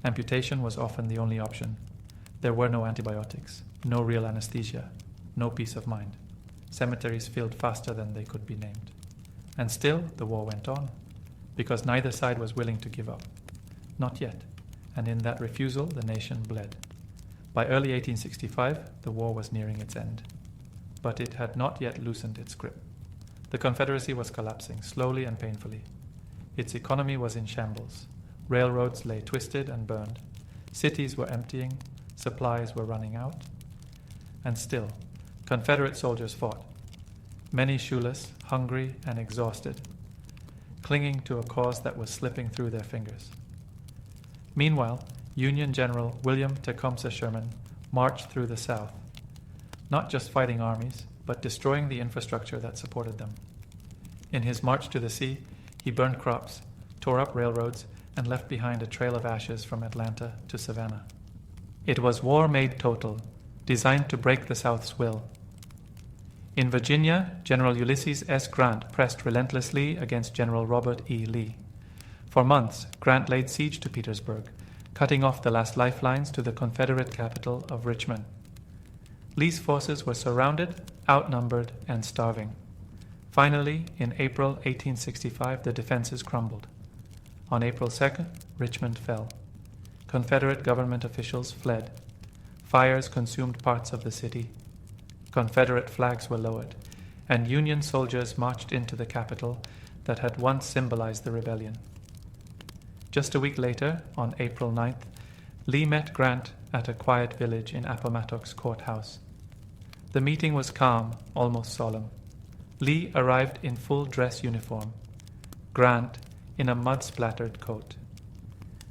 A: Amputation was often the only option. There were no antibiotics, no real anesthesia, no peace of mind. Cemeteries filled faster than they could be named. And still, the war went on, because neither side was willing to give up. Not yet, and in that refusal, the nation bled. By early 1865, the war was nearing its end. But it had not yet loosened its grip. The Confederacy was collapsing, slowly and painfully. Its economy was in shambles. Railroads lay twisted and burned. Cities were emptying. Supplies were running out. And still, Confederate soldiers fought, many shoeless, hungry, and exhausted, clinging to a cause that was slipping through their fingers. Meanwhile, Union General William Tecumseh Sherman marched through the South, not just fighting armies, but destroying the infrastructure that supported them. In his march to the sea, he burned crops, tore up railroads, and left behind a trail of ashes from Atlanta to Savannah. It was war made total, designed to break the South's will. In Virginia, General Ulysses S. Grant pressed relentlessly against General Robert E. Lee. For months, Grant laid siege to Petersburg, cutting off the last lifelines to the Confederate capital of Richmond. Lee's forces were surrounded, outnumbered, and starving. Finally, in April 1865, the defenses crumbled. On April 2nd, Richmond fell. Confederate government officials fled. Fires consumed parts of the city. Confederate flags were lowered, and Union soldiers marched into the capital that had once symbolized the rebellion. Just a week later, on April 9th, Lee met Grant at a quiet village in Appomattox courthouse. The meeting was calm, almost solemn. Lee arrived in full dress uniform, Grant in a mud-splattered coat.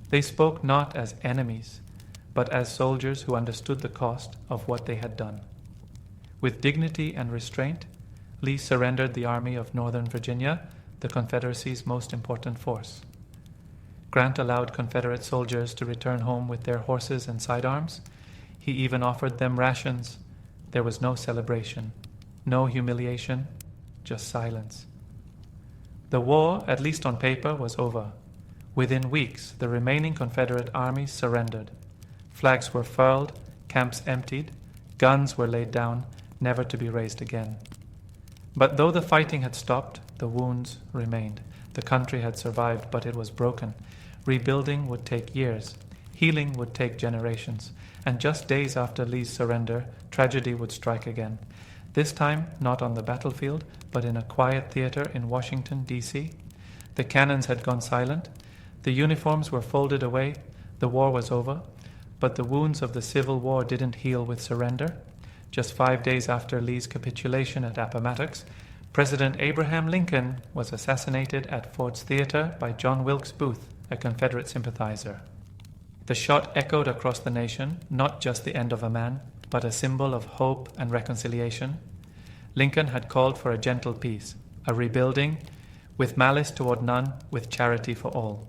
A: They spoke not as enemies, but as soldiers who understood the cost of what they had done. With dignity and restraint, Lee surrendered the Army of Northern Virginia, the Confederacy's most important force. Grant allowed Confederate soldiers to return home with their horses and sidearms. He even offered them rations. There was no celebration, no humiliation, just silence. The war, at least on paper, was over. Within weeks, the remaining Confederate armies surrendered. Flags were furled, camps emptied, guns were laid down, never to be raised again. But though the fighting had stopped, the wounds remained. The country had survived, but it was broken. Rebuilding would take years. Healing would take generations. And just days after Lee's surrender, tragedy would strike again. This time, not on the battlefield, but in a quiet theater in Washington, D.C. The cannons had gone silent. The uniforms were folded away. The war was over. But the wounds of the Civil War didn't heal with surrender. Just 5 days after Lee's capitulation at Appomattox, President Abraham Lincoln was assassinated at Ford's Theater by John Wilkes Booth, a Confederate sympathizer. The shot echoed across the nation, not just the end of a man, but a symbol of hope and reconciliation. Lincoln had called for a gentle peace, a rebuilding, with malice toward none, with charity for all.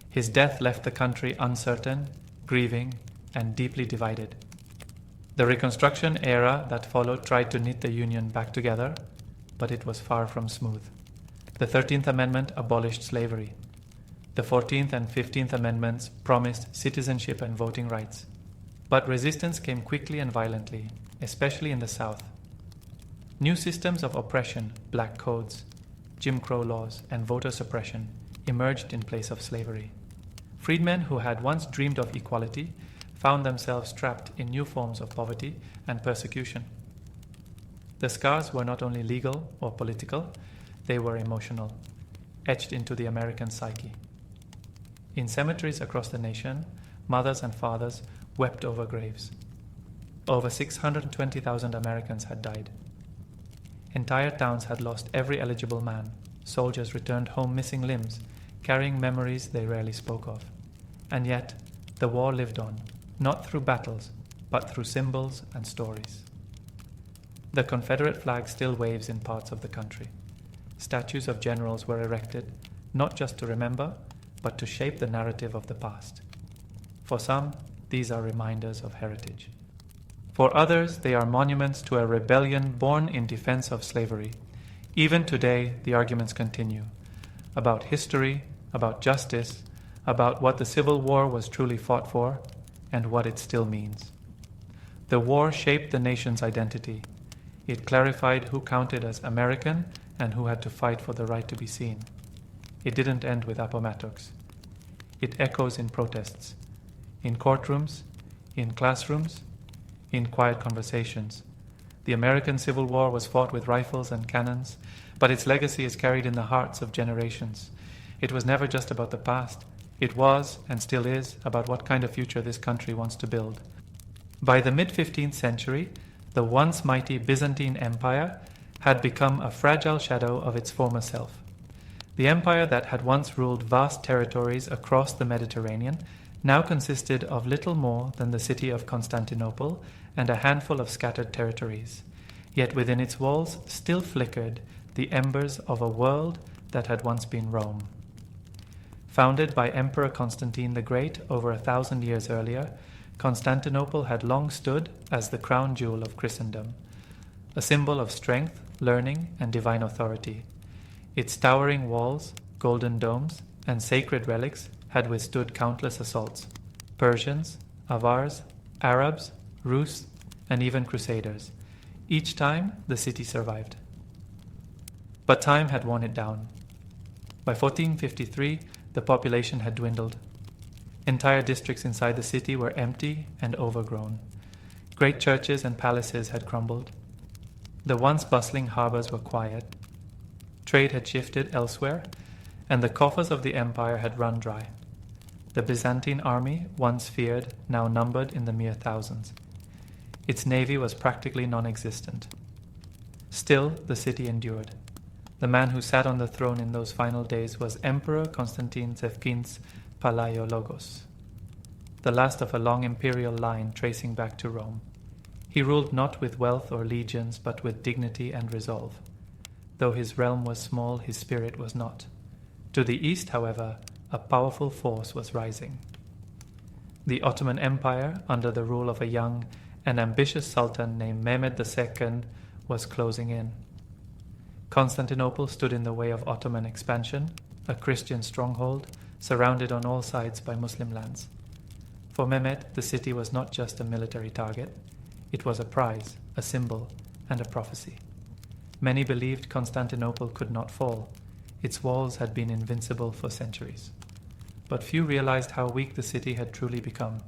A: His death left the country uncertain, grieving, and deeply divided. The Reconstruction era that followed tried to knit the Union back together, but it was far from smooth. The 13th Amendment abolished slavery. The 14th and 15th Amendments promised citizenship and voting rights. But resistance came quickly and violently, especially in the South. New systems of oppression, black codes, Jim Crow laws, and voter suppression emerged in place of slavery. Freedmen who had once dreamed of equality found themselves trapped in new forms of poverty and persecution. The scars were not only legal or political, they were emotional, etched into the American psyche. In cemeteries across the nation, mothers and fathers wept over graves. Over 620,000 Americans had died. Entire towns had lost every eligible man. Soldiers returned home missing limbs, carrying memories they rarely spoke of. And yet, the war lived on, not through battles, but through symbols and stories. The Confederate flag still waves in parts of the country. Statues of generals were erected, not just to remember, but to shape the narrative of the past. For some, these are reminders of heritage. For others, they are monuments to a rebellion born in defense of slavery. Even today, the arguments continue about history, about justice, about what the Civil War was truly fought for and what it still means. The war shaped the nation's identity. It clarified who counted as American and who had to fight for the right to be seen. It didn't end with Appomattox. It echoes in protests, in courtrooms, in classrooms, in quiet conversations. The American Civil War was fought with rifles and cannons, but its legacy is carried in the hearts of generations. It was never just about the past. It was, and still is, about what kind of future this country wants to build. By the mid-15th century, the once mighty Byzantine Empire had become a fragile shadow of its former self. The empire that had once ruled vast territories across the Mediterranean now consisted of little more than the city of Constantinople and a handful of scattered territories. Yet within its walls still flickered the embers of a world that had once been Rome. Founded by Emperor Constantine the Great over 1,000 years earlier, Constantinople had long stood as the crown jewel of Christendom, a symbol of strength, learning, and divine authority. Its towering walls, golden domes, and sacred relics had withstood countless assaults. Persians, Avars, Arabs, Rus, and even Crusaders. Each time, the city survived. But time had worn it down. By 1453, the population had dwindled. Entire districts inside the city were empty and overgrown. Great churches and palaces had crumbled. The once bustling harbors were quiet. Trade had shifted elsewhere, and the coffers of the empire had run dry. The Byzantine army, once feared, now numbered in the mere thousands. Its navy was practically non-existent. Still, the city endured. The man who sat on the throne in those final days was Emperor Constantine Zevkin's Palaiologos, the last of a long imperial line tracing back to Rome. He ruled not with wealth or legions, but with dignity and resolve. Though his realm was small, his spirit was not. To the east, however, a powerful force was rising. The Ottoman Empire, under the rule of a young and ambitious sultan named Mehmed II, was closing in. Constantinople stood in the way of Ottoman expansion, a Christian stronghold, surrounded on all sides by Muslim lands. For Mehmed, the city was not just a military target. It was a prize, a symbol, and a prophecy. Many believed Constantinople could not fall. Its walls had been invincible for centuries. But few realized how weak the city had truly become,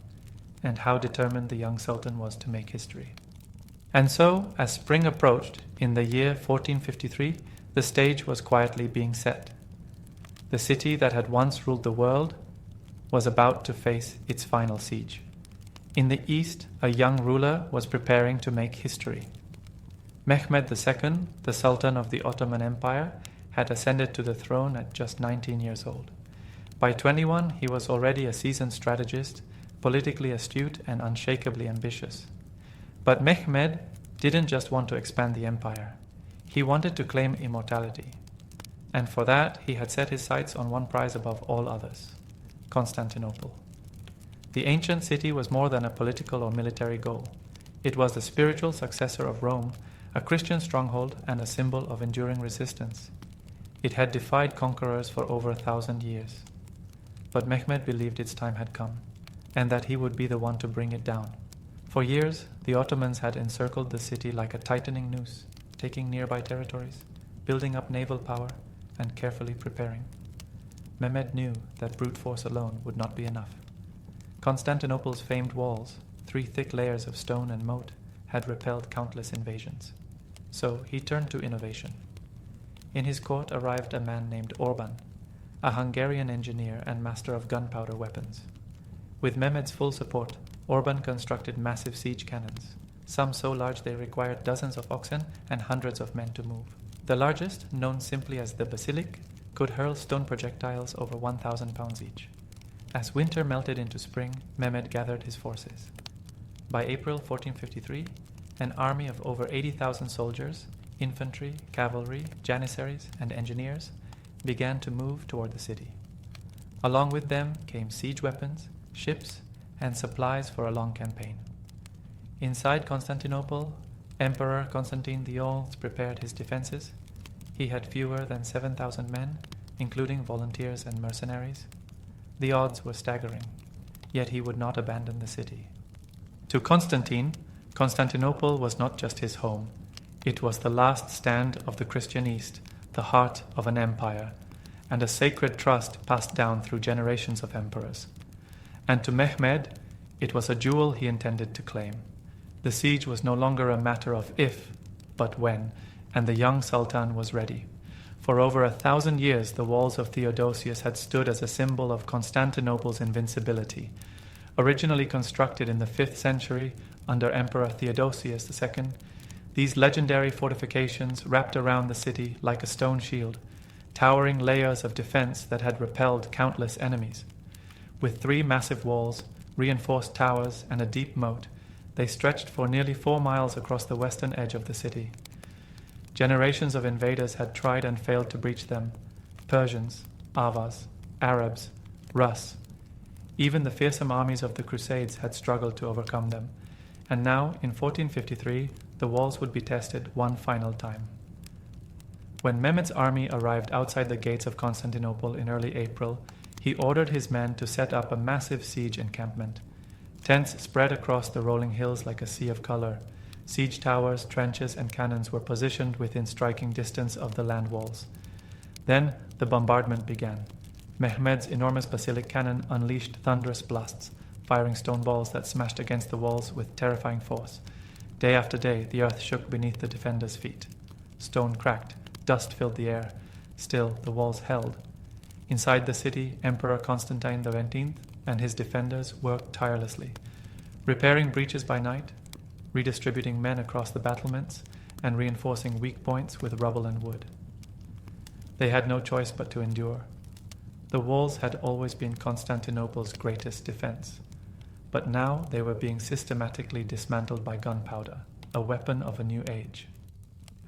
A: and how determined the young sultan was to make history. And so, as spring approached, in the year 1453, the stage was quietly being set. The city that had once ruled the world was about to face its final siege. In the east, a young ruler was preparing to make history. Mehmed II, the Sultan of the Ottoman Empire, had ascended to the throne at just 19 years old. By 21, he was already a seasoned strategist, politically astute and unshakably ambitious. But Mehmed didn't just want to expand the empire. He wanted to claim immortality. And for that, he had set his sights on one prize above all others: Constantinople. The ancient city was more than a political or military goal. It was the spiritual successor of Rome, a Christian stronghold and a symbol of enduring resistance. It had defied conquerors for over 1,000 years. But Mehmed believed its time had come, and that he would be the one to bring it down. For years, the Ottomans had encircled the city like a tightening noose, taking nearby territories, building up naval power, and carefully preparing. Mehmed knew that brute force alone would not be enough. Constantinople's famed walls, 3 thick layers of stone and moat, had repelled countless invasions. So he turned to innovation. In his court arrived a man named Orban, a Hungarian engineer and master of gunpowder weapons. With Mehmed's full support, Orban constructed massive siege cannons, some so large they required dozens of oxen and hundreds of men to move. The largest, known simply as the Basilic, could hurl stone projectiles over 1,000 pounds each. As winter melted into spring, Mehmed gathered his forces. By April 1453, an army of over 80,000 soldiers, infantry, cavalry, janissaries, and engineers began to move toward the city. Along with them came siege weapons, ships, and supplies for a long campaign. Inside Constantinople, Emperor Constantine XI prepared his defenses. He had fewer than 7,000 men, including volunteers and mercenaries. The odds were staggering, yet he would not abandon the city. To Constantine, Constantinople was not just his home. It was the last stand of the Christian East, the heart of an empire, and a sacred trust passed down through generations of emperors. And to Mehmed, it was a jewel he intended to claim. The siege was no longer a matter of if, but when, and the young Sultan was ready. For over 1,000 years, the walls of Theodosius had stood as a symbol of Constantinople's invincibility. Originally constructed in the 5th century under Emperor Theodosius II, these legendary fortifications wrapped around the city like a stone shield, towering layers of defense that had repelled countless enemies. With 3 massive walls, reinforced towers, and a deep moat, they stretched for nearly 4 miles across the western edge of the city. Generations of invaders had tried and failed to breach them: Persians, Avars, Arabs, Rus. Even the fearsome armies of the Crusades had struggled to overcome them, and now, in 1453, the walls would be tested one final time. When Mehmed's army arrived outside the gates of Constantinople in early April, he ordered his men to set up a massive siege encampment. Tents spread across the rolling hills like a sea of color. Siege towers, trenches, and cannons were positioned within striking distance of the land walls. Then the bombardment began. Mehmed's enormous basilic cannon unleashed thunderous blasts, firing stone balls that smashed against the walls with terrifying force. Day after day, the earth shook beneath the defenders' feet. Stone cracked, dust filled the air. Still, the walls held. Inside the city, Emperor Constantine XVII and his defenders worked tirelessly, repairing breaches by night, redistributing men across the battlements, and reinforcing weak points with rubble and wood. They had no choice but to endure. The walls had always been Constantinople's greatest defense, but now they were being systematically dismantled by gunpowder, a weapon of a new age.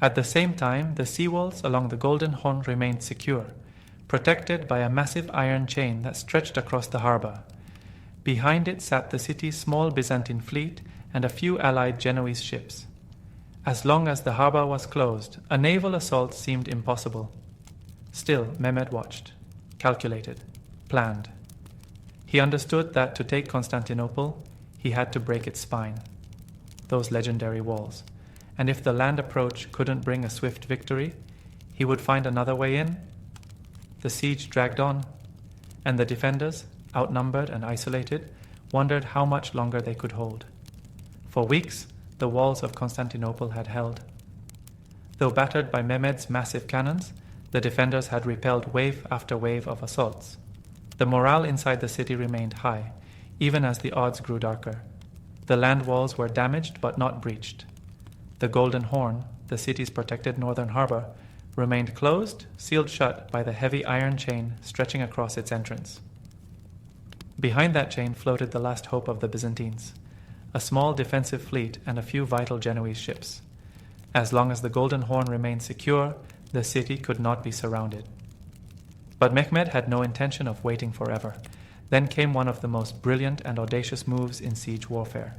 A: At the same time, the seawalls along the Golden Horn remained secure, protected by a massive iron chain that stretched across the harbor. Behind it sat the city's small Byzantine fleet and a few allied Genoese ships. As long as the harbor was closed, a naval assault seemed impossible. Still, Mehmed watched, calculated, planned. He understood that to take Constantinople, he had to break its spine, those legendary walls. And if the land approach couldn't bring a swift victory, he would find another way in. The siege dragged on, and the defenders, outnumbered and isolated, wondered how much longer they could hold. For weeks, the walls of Constantinople had held. Though battered by Mehmed's massive cannons, the defenders had repelled wave after wave of assaults. The morale inside the city remained high, even as the odds grew darker. The land walls were damaged but not breached. The Golden Horn, the city's protected northern harbor, remained closed, sealed shut by the heavy iron chain stretching across its entrance. Behind that chain floated the last hope of the Byzantines, a small defensive fleet and a few vital Genoese ships. As long as the Golden Horn remained secure, the city could not be surrounded. But Mehmed had no intention of waiting forever. Then came one of the most brilliant and audacious moves in siege warfare.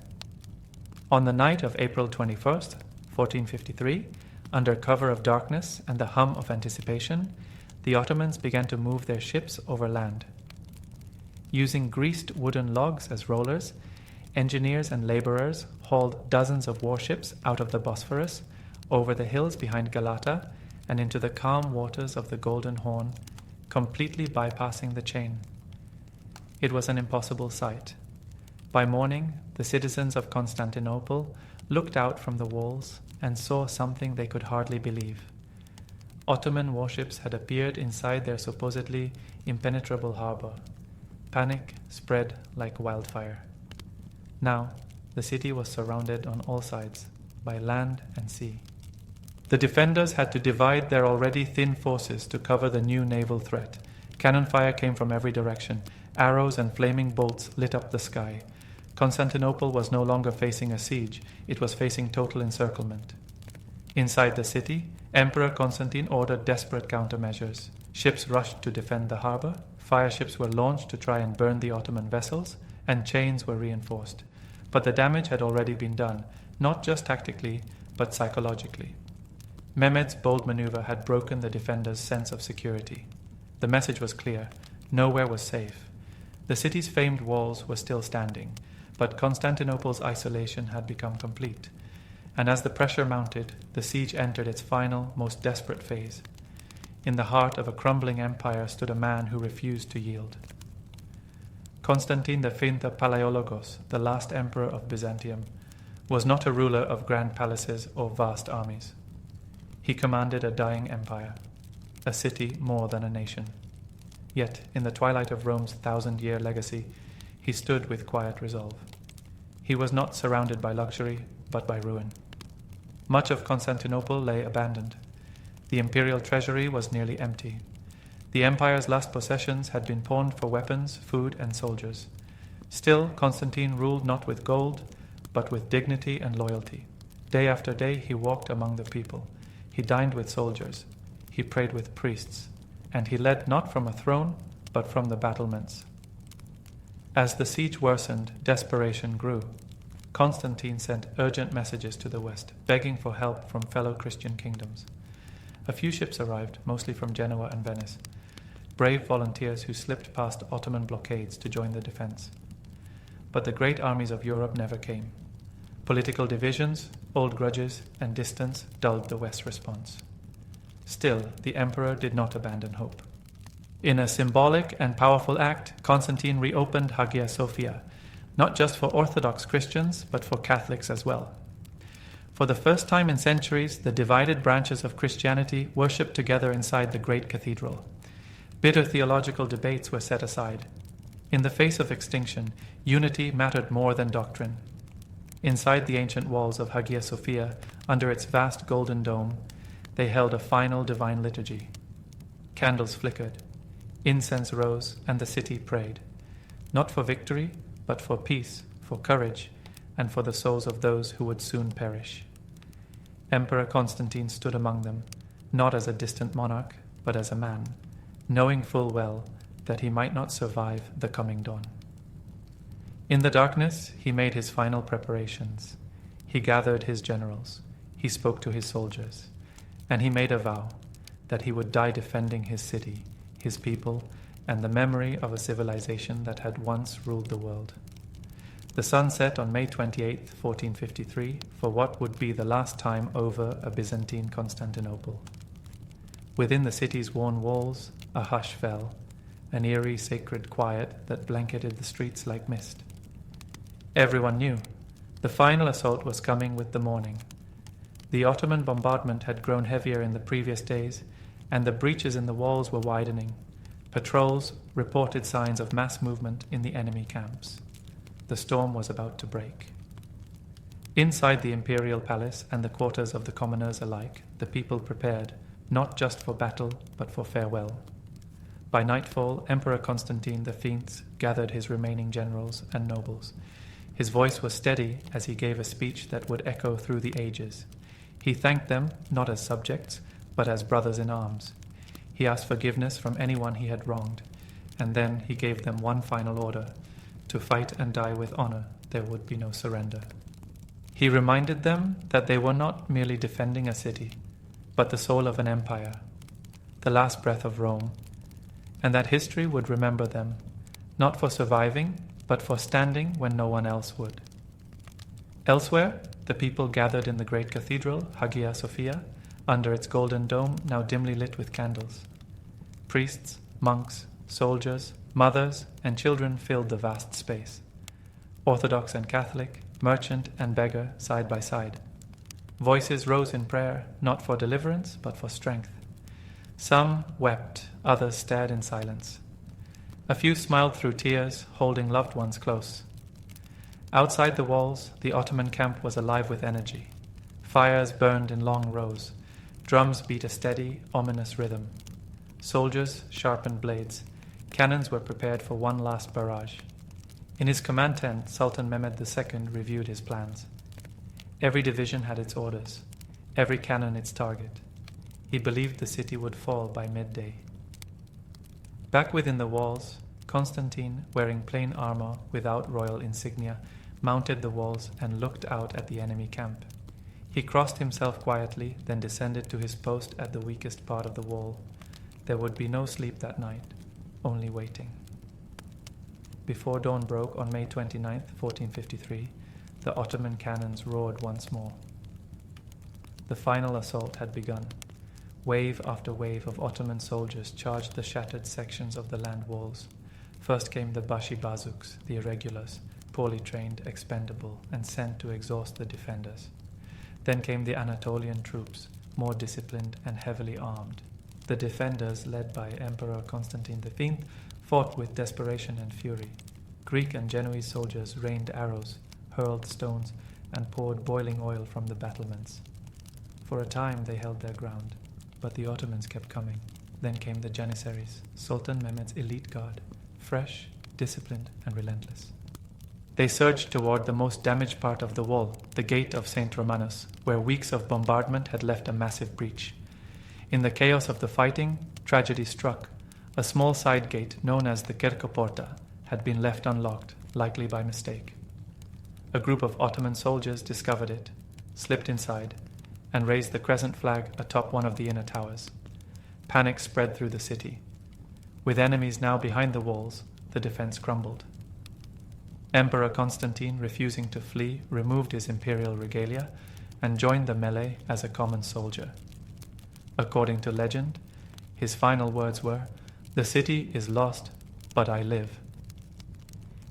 A: On the night of April 21st, 1453, under cover of darkness and the hum of anticipation, the Ottomans began to move their ships over land. Using greased wooden logs as rollers, engineers and laborers hauled dozens of warships out of the Bosphorus, over the hills behind Galata, and into the calm waters of the Golden Horn, completely bypassing the chain. It was an impossible sight. By morning, the citizens of Constantinople looked out from the walls and saw something they could hardly believe. Ottoman warships had appeared inside their supposedly impenetrable harbor. Panic spread like wildfire. Now, the city was surrounded on all sides, by land and sea. The defenders had to divide their already thin forces to cover the new naval threat. Cannon fire came from every direction. Arrows and flaming bolts lit up the sky. Constantinople was no longer facing a siege, it was facing total encirclement. Inside the city, Emperor Constantine ordered desperate countermeasures. Ships rushed to defend the harbor, fireships were launched to try and burn the Ottoman vessels, and chains were reinforced. But the damage had already been done, not just tactically, but psychologically. Mehmed's bold maneuver had broken the defenders' sense of security. The message was clear: nowhere was safe. The city's famed walls were still standing, but Constantinople's isolation had become complete, and as the pressure mounted, the siege entered its final, most desperate phase. In the heart of a crumbling empire stood a man who refused to yield. Constantine V Palaiologos, the last emperor of Byzantium, was not a ruler of grand palaces or vast armies. He commanded a dying empire, a city more than a nation. Yet, in the twilight of Rome's 1,000-year legacy, he stood with quiet resolve. He was not surrounded by luxury, but by ruin. Much of Constantinople lay abandoned. The imperial treasury was nearly empty. The empire's last possessions had been pawned for weapons, food, and soldiers. Still, Constantine ruled not with gold, but with dignity and loyalty. Day after day he walked among the people. He dined with soldiers. He prayed with priests. And he led not from a throne, but from the battlements. As the siege worsened, desperation grew. Constantine sent urgent messages to the west, begging for help from fellow Christian kingdoms. A few ships arrived, mostly from Genoa and Venice, brave volunteers who slipped past Ottoman blockades to join the defense. But the great armies of Europe never came. Political divisions, old grudges, and distance dulled the West's response. Still, the emperor did not abandon hope. In a symbolic and powerful act, Constantine reopened Hagia Sophia, not just for Orthodox Christians, but for Catholics as well. For the first time in centuries, the divided branches of Christianity worshipped together inside the great cathedral. Bitter theological debates were set aside. In the face of extinction, unity mattered more than doctrine. Inside the ancient walls of Hagia Sophia, under its vast golden dome, they held a final divine liturgy. Candles flickered, incense rose, and the city prayed, not for victory, but for peace, for courage, and for the souls of those who would soon perish. Emperor Constantine stood among them, not as a distant monarch, but as a man, knowing full well that he might not survive the coming dawn. In the darkness, he made his final preparations. He gathered his generals. He spoke to his soldiers. And he made a vow that he would die defending his city, his people, and the memory of a civilization that had once ruled the world. The sun set on May 28, 1453, for what would be the last time over a Byzantine Constantinople. Within the city's worn walls, a hush fell, an eerie sacred quiet that blanketed the streets like mist. Everyone knew the final assault was coming with the morning. The Ottoman bombardment had grown heavier in the previous days, and the breaches in the walls were widening. Patrols reported signs of mass movement in the enemy camps. The storm was about to break. Inside the imperial palace and the quarters of the commoners alike, the people prepared, not just for battle, but for farewell. By nightfall, Emperor Constantine V gathered his remaining generals and nobles. His voice was steady as he gave a speech that would echo through the ages. He thanked them not as subjects, but as brothers in arms. He asked forgiveness from anyone he had wronged, and then he gave them one final order: to fight and die with honor. There would be no surrender. He reminded them that they were not merely defending a city, but the soul of an empire, the last breath of Rome, and that history would remember them, not for surviving, but for standing when no one else would. Elsewhere, the people gathered in the great cathedral, Hagia Sophia, under its golden dome now dimly lit with candles. Priests, monks, soldiers, mothers, and children filled the vast space. Orthodox and Catholic, merchant and beggar side by side. Voices rose in prayer, not for deliverance, but for strength. Some wept, others stared in silence. A few smiled through tears, holding loved ones close. Outside the walls, the Ottoman camp was alive with energy. Fires burned in long rows. Drums beat a steady, ominous rhythm. Soldiers sharpened blades. Cannons were prepared for one last barrage. In his command tent, Sultan Mehmed II reviewed his plans. Every division had its orders, every cannon its target. He believed the city would fall by midday. Back within the walls, Constantine, wearing plain armor without royal insignia, mounted the walls and looked out at the enemy camp. He crossed himself quietly, then descended to his post at the weakest part of the wall. There would be no sleep that night, only waiting. before dawn broke on May 29, 1453, the Ottoman cannons roared once more. The final assault had begun. Wave after wave of Ottoman soldiers charged the shattered sections of the land walls. First came the Bashi Bazuks, the irregulars, poorly trained, expendable, and sent to exhaust the defenders. Then came the Anatolian troops, more disciplined and heavily armed. The defenders, led by Emperor Constantine V, fought with desperation and fury. Greek and Genoese soldiers rained arrows, hurled stones, and poured boiling oil from the battlements. For a time they held their ground, but the Ottomans kept coming. Then came the Janissaries, Sultan Mehmed's elite guard, fresh, disciplined, and relentless. They surged toward the most damaged part of the wall, the gate of St. Romanus, where weeks of bombardment had left a massive breach. In the chaos of the fighting, tragedy struck. A small side gate, known as the Kerkoporta, had been left unlocked, likely by mistake. A group of Ottoman soldiers discovered it, slipped inside, and raised the crescent flag atop one of the inner towers. Panic spread through the city. With enemies now behind the walls, the defense crumbled. Emperor Constantine, refusing to flee, removed his imperial regalia and joined the melee as a common soldier. According to legend, his final words were, "The city is lost, but I live."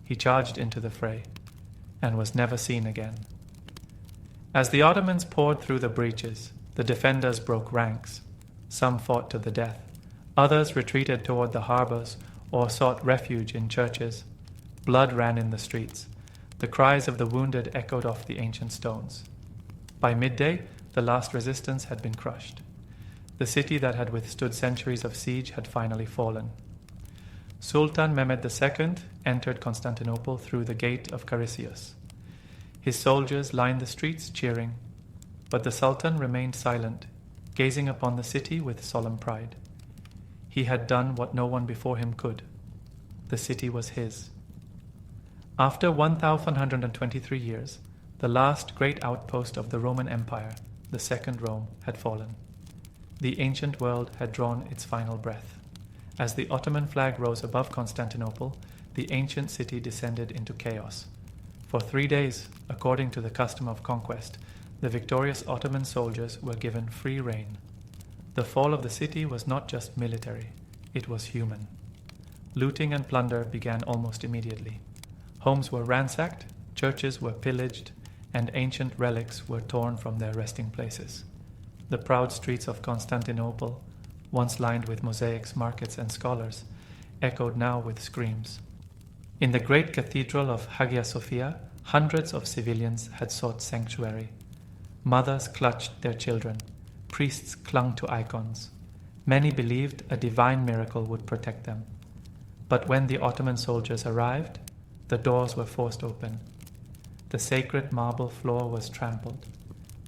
A: He charged into the fray and was never seen again. As the Ottomans poured through the breaches, the defenders broke ranks. Some fought to the death. Others retreated toward the harbors or sought refuge in churches. Blood ran in the streets. The cries of the wounded echoed off the ancient stones. By midday, the last resistance had been crushed. The city that had withstood centuries of siege had finally fallen. Sultan Mehmed II entered Constantinople through the gate of Carisius. His soldiers lined the streets cheering, but the Sultan remained silent, gazing upon the city with solemn pride. He had done what no one before him could. The city was his. After 1,123 years, the last great outpost of the Roman Empire, the Second Rome, had fallen. The ancient world had drawn its final breath. As the Ottoman flag rose above Constantinople, the ancient city descended into chaos. For 3 days, according to the custom of conquest, the victorious Ottoman soldiers were given free rein. The fall of the city was not just military, it was human. Looting and plunder began almost immediately. Homes were ransacked, churches were pillaged, and ancient relics were torn from their resting places. The proud streets of Constantinople, once lined with mosaics, markets, and scholars, echoed now with screams. In the great cathedral of Hagia Sophia, hundreds of civilians had sought sanctuary. Mothers clutched their children. Priests clung to icons. Many believed a divine miracle would protect them. But when the Ottoman soldiers arrived, the doors were forced open. The sacred marble floor was trampled.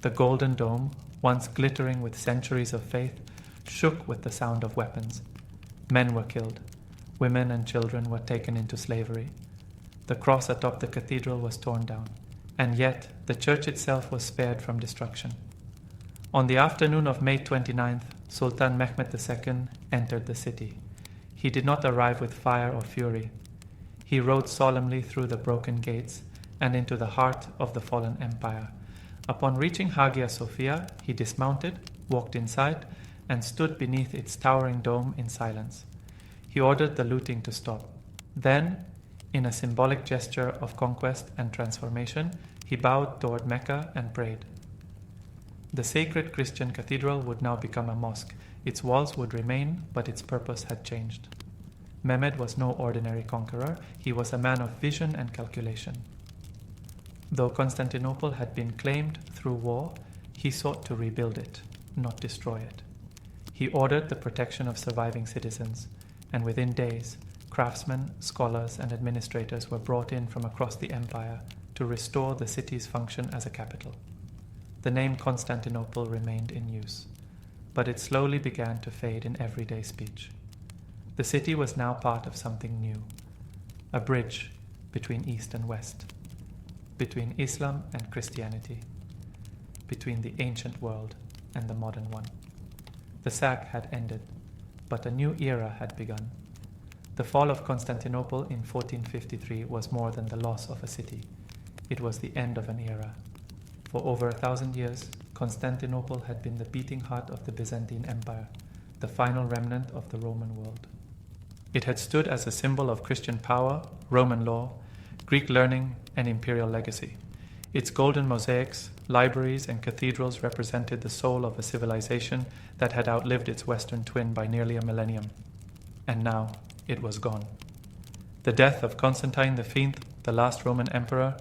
A: The golden dome, once glittering with centuries of faith, shook with the sound of weapons. Men were killed. Women and children were taken into slavery. The cross atop the cathedral was torn down, and yet the church itself was spared from destruction. On the afternoon of May 29th, Sultan Mehmed II entered the city. He did not arrive with fire or fury. He rode solemnly through the broken gates and into the heart of the fallen empire. Upon reaching Hagia Sophia, he dismounted, walked inside, and stood beneath its towering dome in silence. He ordered the looting to stop. Then, in a symbolic gesture of conquest and transformation, he bowed toward Mecca and prayed. The sacred Christian cathedral would now become a mosque. Its walls would remain, but its purpose had changed. Mehmed was no ordinary conqueror. He was a man of vision and calculation. Though Constantinople had been claimed through war, he sought to rebuild it, not destroy it. He ordered the protection of surviving citizens, and within days, craftsmen, scholars, and administrators were brought in from across the empire to restore the city's function as a capital. The name Constantinople remained in use, but it slowly began to fade in everyday speech. The city was now part of something new, a bridge between East and West, between Islam and Christianity, between the ancient world and the modern one. The sack had ended, but a new era had begun. The fall of Constantinople in 1453 was more than the loss of a city. It was the end of an era. For over 1,000 years, Constantinople had been the beating heart of the Byzantine Empire, the final remnant of the Roman world. It had stood as a symbol of Christian power, Roman law, Greek learning, and imperial legacy. Its golden mosaics, libraries, and cathedrals represented the soul of a civilization that had outlived its Western twin by nearly a millennium. And now it was gone. The death of Constantine V, the last Roman emperor,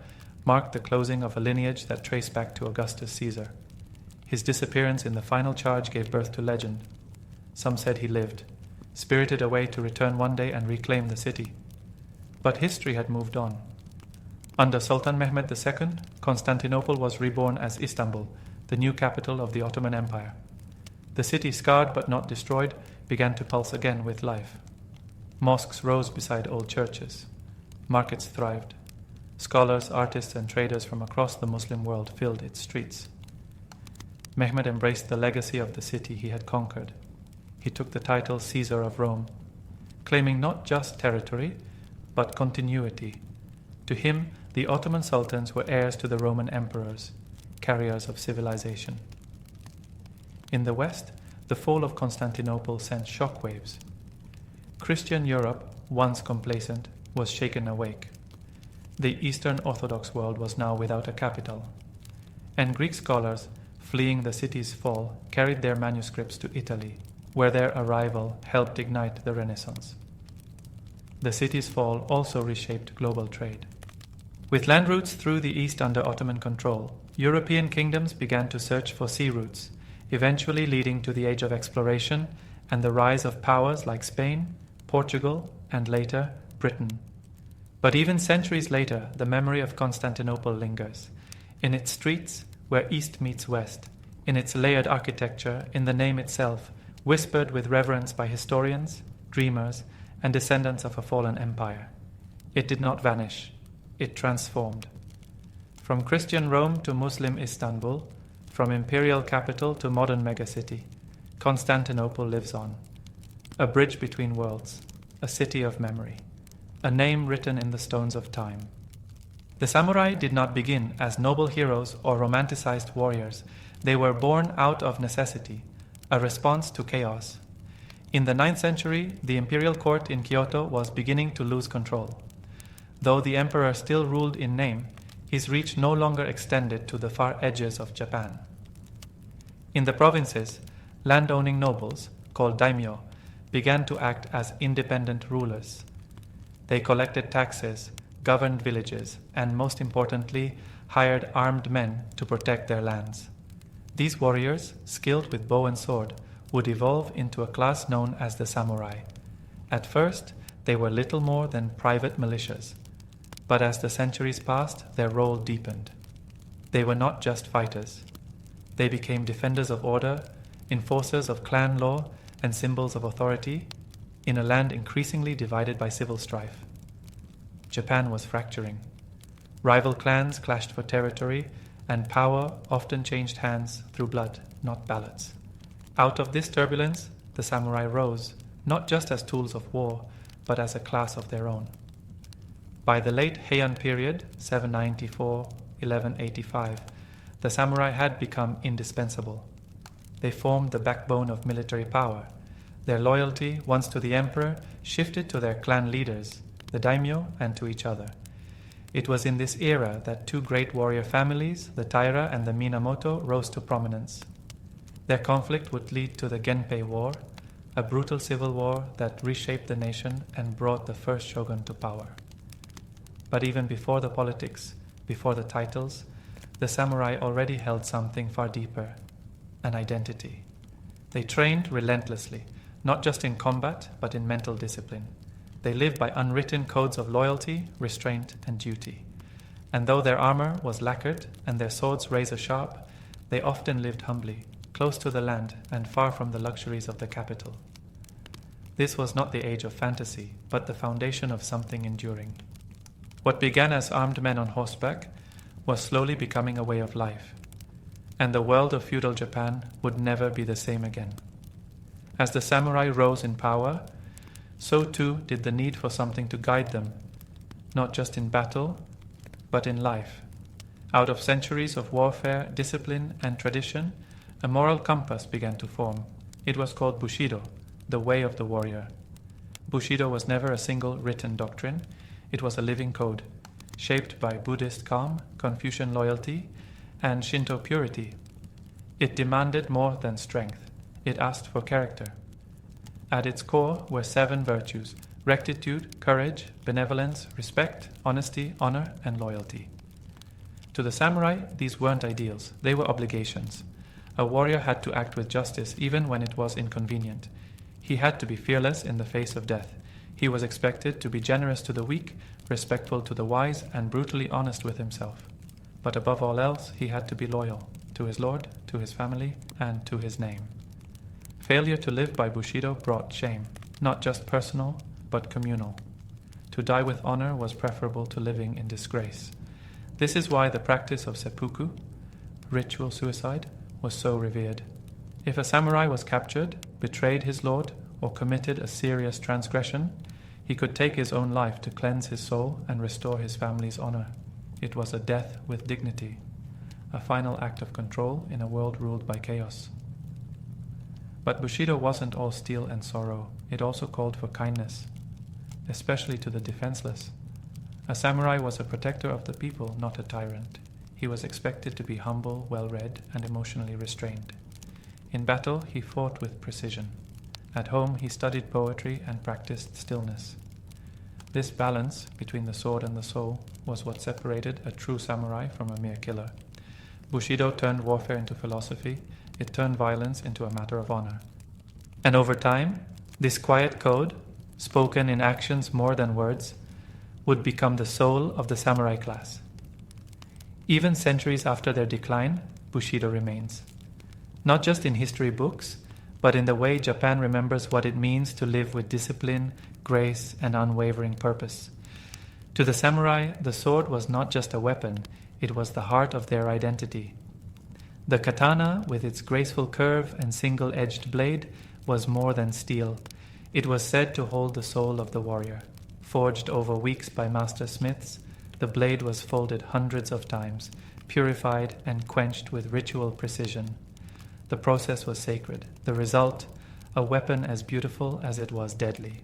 A: marked the closing of a lineage that traced back to Augustus Caesar. His disappearance in the final charge gave birth to legend. Some said he lived, spirited away to return one day and reclaim the city. But history had moved on. Under Sultan Mehmed II, Constantinople was reborn as Istanbul, the new capital of the Ottoman Empire. The city, scarred but not destroyed, began to pulse again with life. Mosques rose beside old churches. Markets thrived. Scholars, artists, and traders from across the Muslim world filled its streets. Mehmed embraced the legacy of the city he had conquered. He took the title Caesar of Rome, claiming not just territory, but continuity. To him, the Ottoman sultans were heirs to the Roman emperors, carriers of civilization. In the West, the fall of Constantinople sent shockwaves. Christian Europe, once complacent, was shaken awake. The Eastern Orthodox world was now without a capital, and Greek scholars, fleeing the city's fall, carried their manuscripts to Italy, where their arrival helped ignite the Renaissance. The city's fall also reshaped global trade. With land routes through the East under Ottoman control, European kingdoms began to search for sea routes, eventually leading to the age of exploration and the rise of powers like Spain, Portugal, and later, Britain. But even centuries later, the memory of Constantinople lingers. In its streets, where East meets West, in its layered architecture, in the name itself, whispered with reverence by historians, dreamers, and descendants of a fallen empire. It did not vanish. It transformed. From Christian Rome to Muslim Istanbul, from imperial capital to modern megacity, Constantinople lives on. A bridge between worlds, a city of memory, a name written in the stones of time. The samurai did not begin as noble heroes or romanticized warriors. They were born out of necessity, a response to chaos. In the 9th century, the imperial court in Kyoto was beginning to lose control. Though the emperor still ruled in name, his reach no longer extended to the far edges of Japan. In the provinces, land-owning nobles, called daimyo, began to act as independent rulers. They collected taxes, governed villages, and most importantly, hired armed men to protect their lands. These warriors, skilled with bow and sword, would evolve into a class known as the samurai. At first, they were little more than private militias, but as the centuries passed, their role deepened. They were not just fighters. They became defenders of order, enforcers of clan law, and symbols of authority in a land increasingly divided by civil strife. Japan was fracturing. Rival clans clashed for territory, and power often changed hands through blood, not ballots. Out of this turbulence, the samurai rose, not just as tools of war, but as a class of their own. By the late Heian period, 794-1185, the samurai had become indispensable. They formed the backbone of military power. Their loyalty, once to the emperor, shifted to their clan leaders, the daimyo, and to each other. It was in this era that two great warrior families, the Taira and the Minamoto, rose to prominence. Their conflict would lead to the Genpei War, a brutal civil war that reshaped the nation and brought the first shogun to power. But even before the politics, before the titles, the samurai already held something far deeper, an identity. They trained relentlessly, not just in combat, but in mental discipline. They lived by unwritten codes of loyalty, restraint, and duty. And though their armor was lacquered and their swords razor-sharp, they often lived humbly, close to the land and far from the luxuries of the capital. This was not the age of fantasy, but the foundation of something enduring. What began as armed men on horseback was slowly becoming a way of life, and the world of feudal Japan would never be the same again. As the samurai rose in power, so too did the need for something to guide them, not just in battle, but in life. Out of centuries of warfare, discipline, and tradition, a moral compass began to form. It was called Bushido, the way of the warrior. Bushido was never a single written doctrine. It was a living code, shaped by Buddhist calm, Confucian loyalty, and Shinto purity. It demanded more than strength. It asked for character. At its core were 7 virtues: rectitude, courage, benevolence, respect, honesty, honor, and loyalty. To the samurai, these weren't ideals, they were obligations. A warrior had to act with justice even when it was inconvenient. He had to be fearless in the face of death. He was expected to be generous to the weak, respectful to the wise, and brutally honest with himself. But above all else, he had to be loyal to his lord, to his family, and to his name. Failure to live by Bushido brought shame, not just personal, but communal. To die with honor was preferable to living in disgrace. This is why the practice of seppuku, ritual suicide, was so revered. If a samurai was captured, betrayed his lord, or committed a serious transgression, he could take his own life to cleanse his soul and restore his family's honor. It was a death with dignity, a final act of control in a world ruled by chaos. But Bushido wasn't all steel and sorrow. It also called for kindness, especially to the defenseless. A samurai was a protector of the people, not a tyrant. He was expected to be humble, well-read, and emotionally restrained. In battle, he fought with precision. At home, he studied poetry and practiced stillness. This balance between the sword and the soul was what separated a true samurai from a mere killer. Bushido turned warfare into philosophy. It turned violence into a matter of honor. And over time, this quiet code, spoken in actions more than words, would become the soul of the samurai class. Even centuries after their decline, Bushido remains. Not just in history books, but in the way Japan remembers what it means to live with discipline, grace, and unwavering purpose. To the samurai, the sword was not just a weapon, it was the heart of their identity. The katana, with its graceful curve and single-edged blade, was more than steel. It was said to hold the soul of the warrior. Forged over weeks by master smiths, the blade was folded hundreds of times, purified and quenched with ritual precision. The process was sacred. The result, a weapon as beautiful as it was deadly.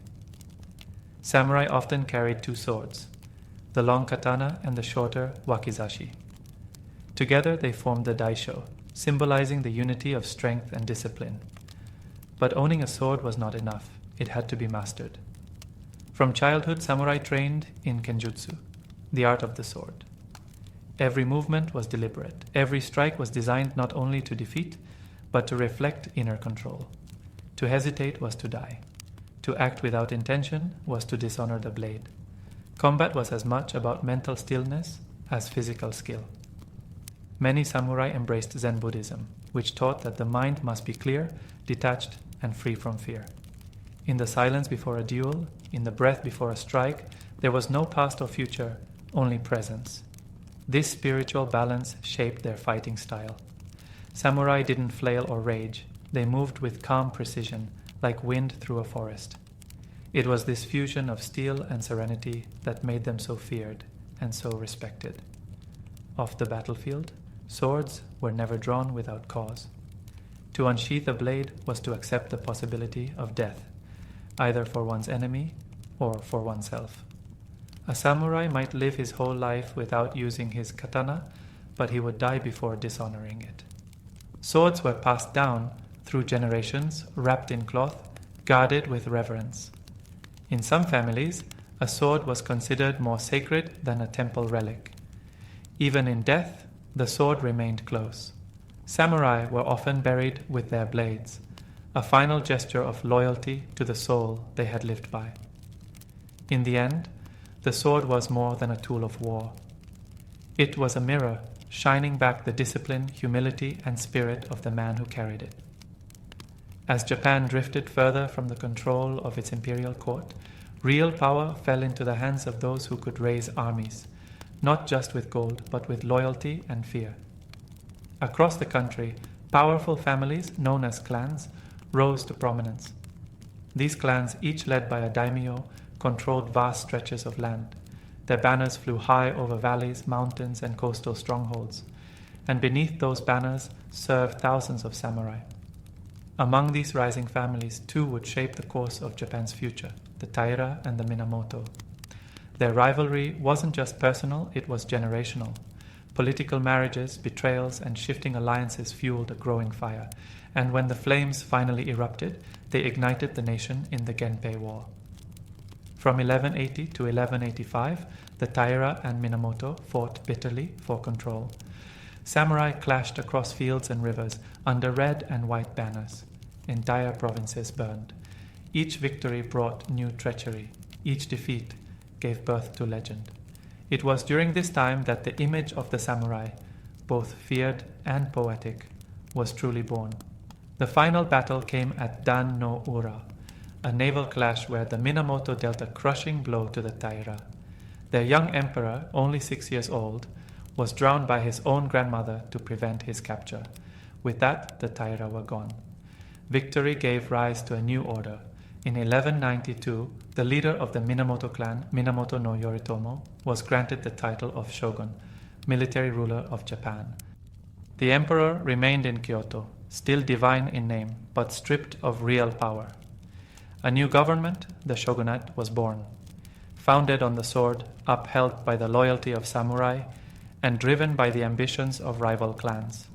A: Samurai often carried 2 swords, the long katana and the shorter wakizashi. Together they formed the daisho, symbolizing the unity of strength and discipline. But owning a sword was not enough. It had to be mastered. From childhood, samurai trained in kenjutsu, the art of the sword. Every movement was deliberate. Every strike was designed not only to defeat, but to reflect inner control. To hesitate was to die. To act without intention was to dishonor the blade. Combat was as much about mental stillness as physical skill. Many samurai embraced Zen Buddhism, which taught that the mind must be clear, detached, and free from fear. In the silence before a duel, in the breath before a strike, there was no past or future, only presence. This spiritual balance shaped their fighting style. Samurai didn't flail or rage. They moved with calm precision, like wind through a forest. It was this fusion of steel and serenity that made them so feared and so respected. Off the battlefield, swords were never drawn without cause. To unsheath a blade was to accept the possibility of death, either for one's enemy or for oneself. A samurai might live his whole life without using his katana, but he would die before dishonoring it. Swords were passed down through generations, wrapped in cloth, guarded with reverence. In some families, a sword was considered more sacred than a temple relic. Even in death, the sword remained close. Samurai were often buried with their blades, a final gesture of loyalty to the soul they had lived by. In the end, the sword was more than a tool of war. It was a mirror, shining back the discipline, humility, and spirit of the man who carried it. As Japan drifted further from the control of its imperial court, real power fell into the hands of those who could raise armies, not just with gold, but with loyalty and fear. Across the country, powerful families, known as clans, rose to prominence. These clans, each led by a daimyo, controlled vast stretches of land. Their banners flew high over valleys, mountains, and coastal strongholds, and beneath those banners served thousands of samurai. Among these rising families, two would shape the course of Japan's future, the Taira and the Minamoto. Their rivalry wasn't just personal, it was generational. Political marriages, betrayals, and shifting alliances fueled a growing fire, and when the flames finally erupted, they ignited the nation in the Genpei War. From 1180 to 1185, the Taira and Minamoto fought bitterly for control. Samurai clashed across fields and rivers under red and white banners. Entire provinces burned. Each victory brought new treachery. Each defeat gave birth to legend. It was during this time that the image of the samurai, both feared and poetic, was truly born. The final battle came at Dan no Ura, a naval clash where the Minamoto dealt a crushing blow to the Taira. Their young emperor, only 6 years old, was drowned by his own grandmother to prevent his capture. With that, the Taira were gone. Victory gave rise to a new order. In 1192, the leader of the Minamoto clan, Minamoto no Yoritomo, was granted the title of shogun, military ruler of Japan. The emperor remained in Kyoto, still divine in name, but stripped of real power. A new government, the shogunate, was born, founded on the sword, upheld by the loyalty of samurai, and driven by the ambitions of rival clans.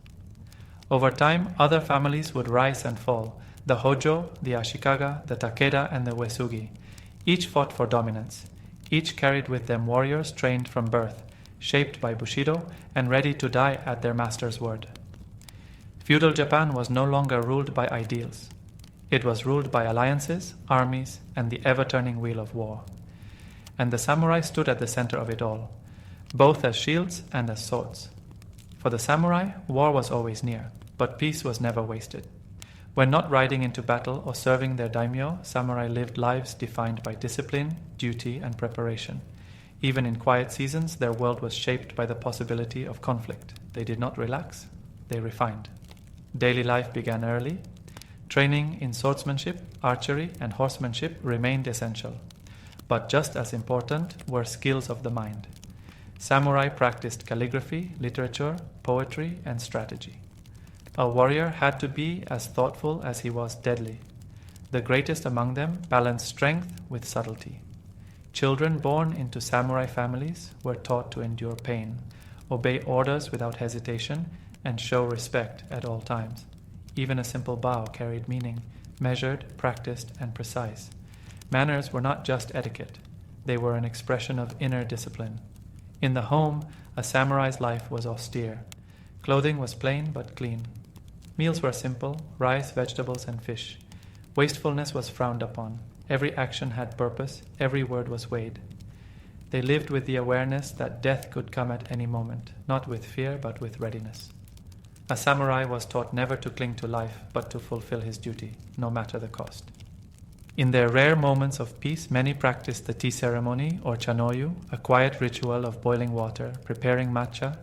A: Over time, other families would rise and fall, the Hojo, the Ashikaga, the Takeda, and the Uesugi. Each fought for dominance. Each carried with them warriors trained from birth, shaped by Bushido, and ready to die at their master's word. Feudal Japan was no longer ruled by ideals. It was ruled by alliances, armies, and the ever-turning wheel of war. And the samurai stood at the center of it all, both as shields and as swords. For the samurai, war was always near, but peace was never wasted. When not riding into battle or serving their daimyo, samurai lived lives defined by discipline, duty, and preparation. Even in quiet seasons, their world was shaped by the possibility of conflict. They did not relax, they refined. Daily life began early. Training in swordsmanship, archery, and horsemanship remained essential. But just as important were skills of the mind. Samurai practiced calligraphy, literature, poetry, and strategy. A warrior had to be as thoughtful as he was deadly. The greatest among them balanced strength with subtlety. Children born into samurai families were taught to endure pain, obey orders without hesitation, and show respect at all times. Even a simple bow carried meaning, measured, practiced, and precise. Manners were not just etiquette. They were an expression of inner discipline. In the home, a samurai's life was austere. Clothing was plain but clean. Meals were simple, rice, vegetables, and fish. Wastefulness was frowned upon. Every action had purpose, every word was weighed. They lived with the awareness that death could come at any moment, not with fear but with readiness. A samurai was taught never to cling to life, but to fulfill his duty, no matter the cost. In their rare moments of peace, many practiced the tea ceremony, or chanoyu, a quiet ritual of boiling water, preparing matcha,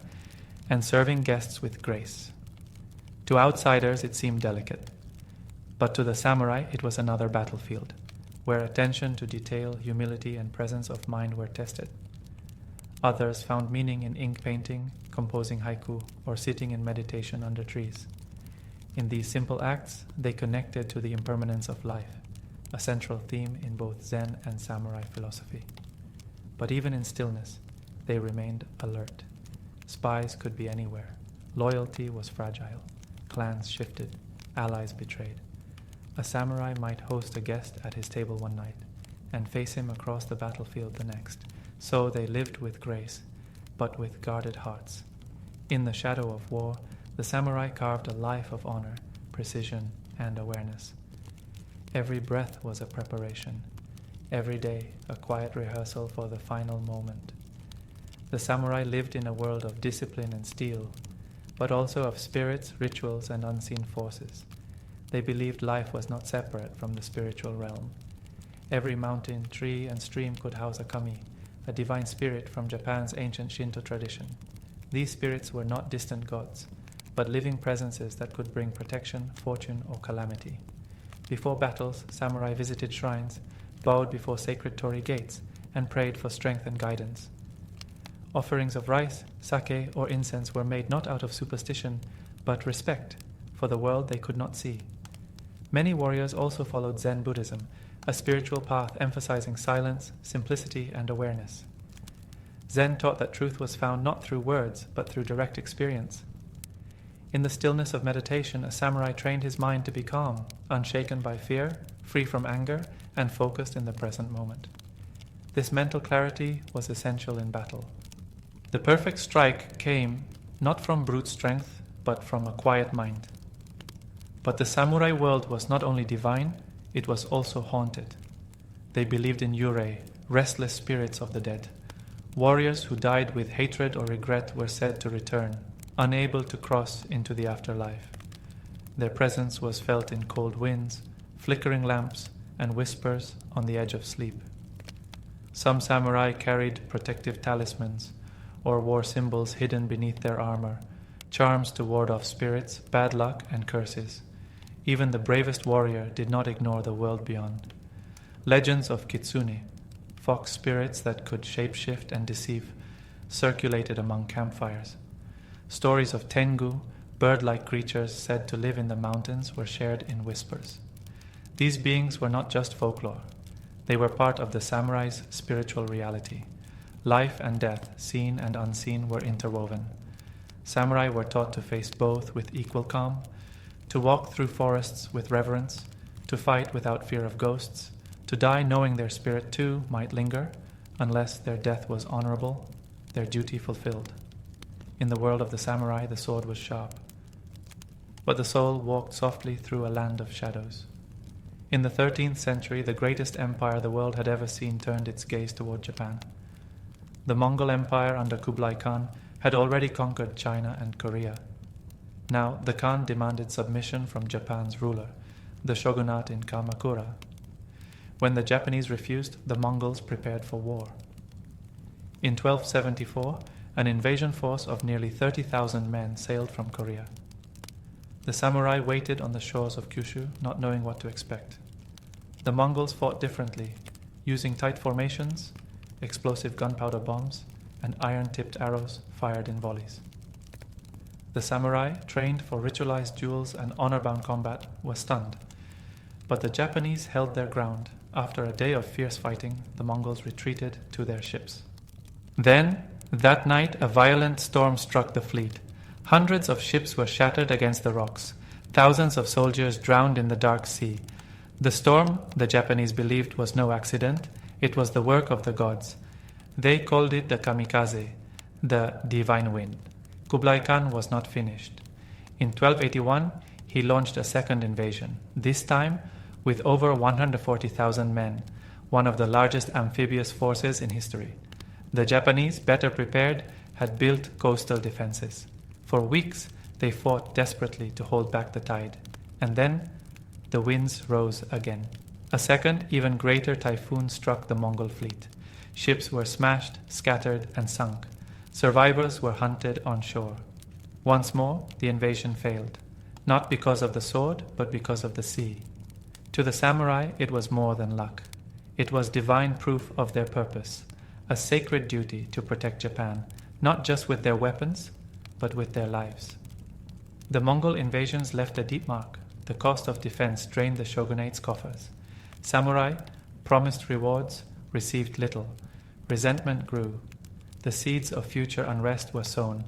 A: and serving guests with grace. To outsiders, it seemed delicate. But to the samurai, it was another battlefield, where attention to detail, humility, and presence of mind were tested. Others found meaning in ink painting, composing haiku, or sitting in meditation under trees. In these simple acts, they connected to the impermanence of life, a central theme in both Zen and samurai philosophy. But even in stillness, they remained alert. Spies could be anywhere. Loyalty was fragile. Clans shifted. Allies betrayed. A samurai might host a guest at his table one night and face him across the battlefield the next. So they lived with grace, but with guarded hearts. In the shadow of war, the samurai carved a life of honor, precision, and awareness. Every breath was a preparation. Every day, a quiet rehearsal for the final moment. The samurai lived in a world of discipline and steel, but also of spirits, rituals, and unseen forces. They believed life was not separate from the spiritual realm. Every mountain, tree, and stream could house a kami, a divine spirit from Japan's ancient Shinto tradition. These spirits were not distant gods, but living presences that could bring protection, fortune, or calamity. Before battles, samurai visited shrines, bowed before sacred torii gates, and prayed for strength and guidance. Offerings of rice, sake, or incense were made not out of superstition, but respect for the world they could not see. Many warriors also followed Zen Buddhism, a spiritual path emphasizing silence, simplicity, and awareness. Zen taught that truth was found not through words, but through direct experience. In the stillness of meditation, a samurai trained his mind to be calm, unshaken by fear, free from anger, and focused in the present moment. This mental clarity was essential in battle. The perfect strike came not from brute strength, but from a quiet mind. But the samurai world was not only divine, it was also haunted. They believed in yurei, restless spirits of the dead. Warriors who died with hatred or regret were said to return, unable to cross into the afterlife. Their presence was felt in cold winds, flickering lamps, and whispers on the edge of sleep. Some samurai carried protective talismans or wore symbols hidden beneath their armor, charms to ward off spirits, bad luck, and curses. Even the bravest warrior did not ignore the world beyond. Legends of kitsune, fox spirits that could shapeshift and deceive, circulated among campfires. Stories of tengu, bird-like creatures said to live in the mountains, were shared in whispers. These beings were not just folklore. They were part of the samurai's spiritual reality. Life and death, seen and unseen, were interwoven. Samurai were taught to face both with equal calm, to walk through forests with reverence, to fight without fear of ghosts, to die knowing their spirit too might linger, unless their death was honorable, their duty fulfilled. In the world of the samurai, the sword was sharp, but the soul walked softly through a land of shadows. In the 13th century, the greatest empire the world had ever seen turned its gaze toward Japan. The Mongol Empire under Kublai Khan had already conquered China and Korea. Now, the Khan demanded submission from Japan's ruler, the shogunate in Kamakura. When the Japanese refused, the Mongols prepared for war. In 1274, an invasion force of nearly 30,000 men sailed from Korea. The samurai waited on the shores of Kyushu, not knowing what to expect. The Mongols fought differently, using tight formations, explosive gunpowder bombs, and iron-tipped arrows fired in volleys. The samurai, trained for ritualized duels and honor-bound combat, were stunned. But the Japanese held their ground. After a day of fierce fighting, the Mongols retreated to their ships. Then, that night, a violent storm struck the fleet. Hundreds of ships were shattered against the rocks. Thousands of soldiers drowned in the dark sea. The storm, the Japanese believed, was no accident. It was the work of the gods. They called it the kamikaze, the divine wind. Kublai Khan was not finished. In 1281, he launched a second invasion, this time with over 140,000 men, one of the largest amphibious forces in history. The Japanese, better prepared, had built coastal defenses. For weeks, they fought desperately to hold back the tide. And then, the winds rose again. A second, even greater typhoon struck the Mongol fleet. Ships were smashed, scattered, and sunk. Survivors were hunted on shore. Once more, the invasion failed, not because of the sword, but because of the sea. To the samurai, it was more than luck. It was divine proof of their purpose, a sacred duty to protect Japan, not just with their weapons, but with their lives. The Mongol invasions left a deep mark. The cost of defense drained the shogunate's coffers. Samurai, promised rewards, received little. Resentment grew. The seeds of future unrest were sown,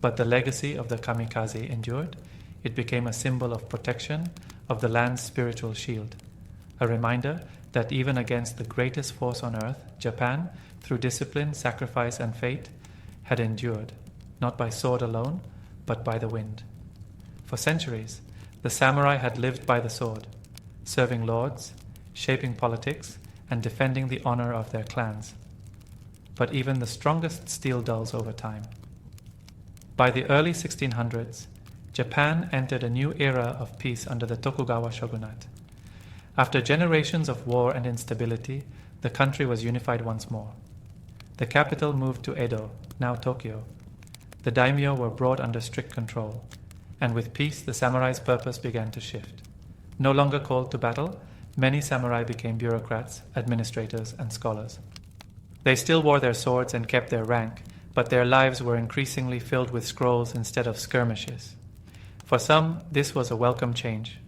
A: but the legacy of the kamikaze endured. It became a symbol of protection, of the land's spiritual shield. A reminder that even against the greatest force on earth, Japan, through discipline, sacrifice, and fate, had endured, not by sword alone, but by the wind. For centuries, the samurai had lived by the sword, serving lords, shaping politics, and defending the honor of their clans. But even the strongest steel dulls over time. By the early 1600s, Japan entered a new era of peace under the Tokugawa shogunate. After generations of war and instability, the country was unified once more. The capital moved to Edo, now Tokyo. The daimyo were brought under strict control, and with peace the samurai's purpose began to shift. No longer called to battle, many samurai became bureaucrats, administrators, and scholars. They still wore their swords and kept their rank, but their lives were increasingly filled with scrolls instead of skirmishes. For some, this was a welcome change.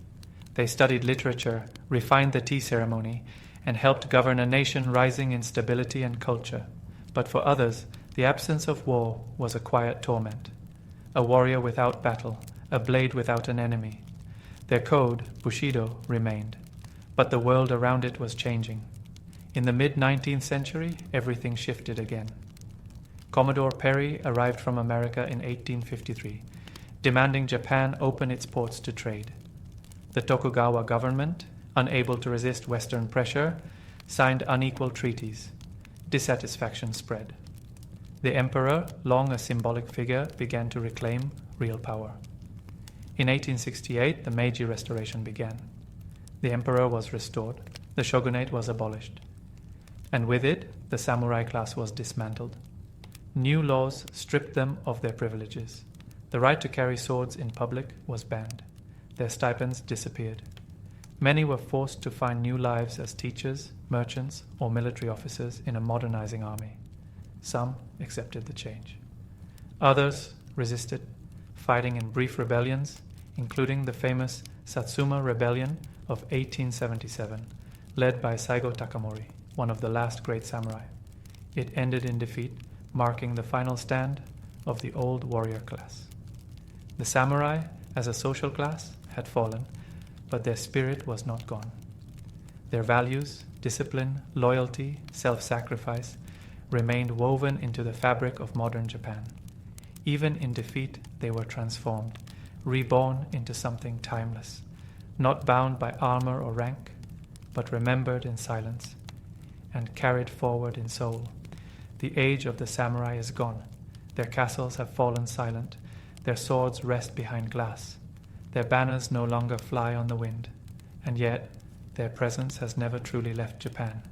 A: They studied literature, refined the tea ceremony, and helped govern a nation rising in stability and culture. But for others, the absence of war was a quiet torment. A warrior without battle, a blade without an enemy. Their code, Bushido, remained, but the world around it was changing. In the mid-19th century, everything shifted again. Commodore Perry arrived from America in 1853, demanding Japan open its ports to trade. The Tokugawa government, unable to resist Western pressure, signed unequal treaties. Dissatisfaction spread. The emperor, long a symbolic figure, began to reclaim real power. In 1868, the Meiji Restoration began. The emperor was restored, the shogunate was abolished, and with it, the samurai class was dismantled. New laws stripped them of their privileges. The right to carry swords in public was banned. Their stipends disappeared. Many were forced to find new lives as teachers, merchants, or military officers in a modernizing army. Some accepted the change. Others resisted, fighting in brief rebellions, including the famous Satsuma Rebellion of 1877, led by Saigo Takamori, one of the last great samurai. It ended in defeat, marking the final stand of the old warrior class. The samurai, as a social class, had fallen, but their spirit was not gone. Their values, discipline, loyalty, self-sacrifice remained woven into the fabric of modern Japan. Even in defeat, they were transformed, reborn into something timeless, not bound by armor or rank, but remembered in silence and carried forward in soul. The age of the samurai is gone. Their castles have fallen silent. Their swords rest behind glass. Their banners no longer fly on the wind, and yet their presence has never truly left Japan.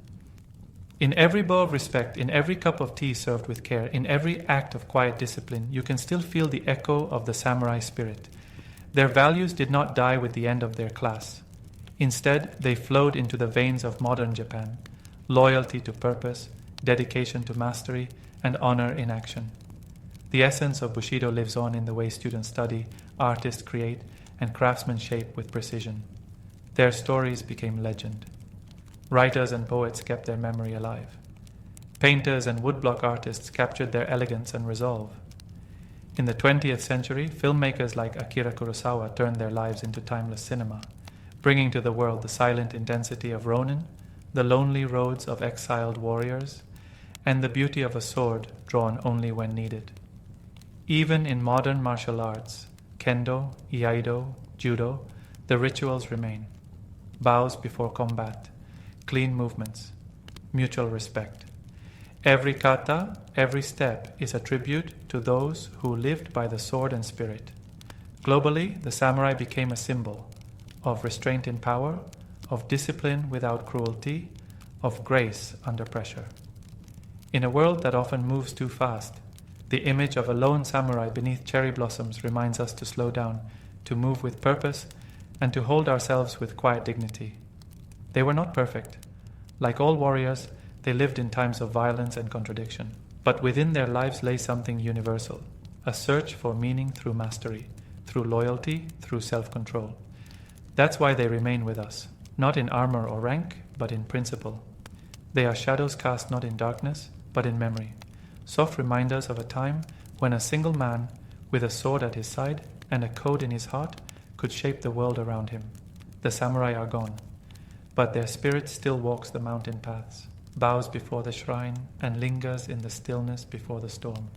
A: In every bow of respect, in every cup of tea served with care, in every act of quiet discipline, you can still feel the echo of the samurai spirit. Their values did not die with the end of their class. Instead, they flowed into the veins of modern Japan: loyalty to purpose, dedication to mastery, and honor in action. The essence of Bushido lives on in the way students study, artists create, and craftsmen shape with precision. Their stories became legend. Writers and poets kept their memory alive. Painters and woodblock artists captured their elegance and resolve. In the 20th century, filmmakers like Akira Kurosawa turned their lives into timeless cinema, bringing to the world the silent intensity of Ronin, the lonely roads of exiled warriors, and the beauty of a sword drawn only when needed. Even in modern martial arts, kendo, iaido, judo, the rituals remain. Bows before combat, clean movements, mutual respect. Every kata, every step is a tribute to those who lived by the sword and spirit. Globally, the samurai became a symbol of restraint in power, of discipline without cruelty, of grace under pressure. In a world that often moves too fast, the image of a lone samurai beneath cherry blossoms reminds us to slow down, to move with purpose, and to hold ourselves with quiet dignity. They were not perfect. Like all warriors, they lived in times of violence and contradiction. But within their lives lay something universal, a search for meaning through mastery, through loyalty, through self-control. That's why they remain with us, not in armor or rank, but in principle. They are shadows cast not in darkness, but in memory, soft reminders of a time when a single man, with a sword at his side and a code in his heart, could shape the world around him. The samurai are gone, but their spirit still walks the mountain paths, bows before the shrine, and lingers in the stillness before the storm.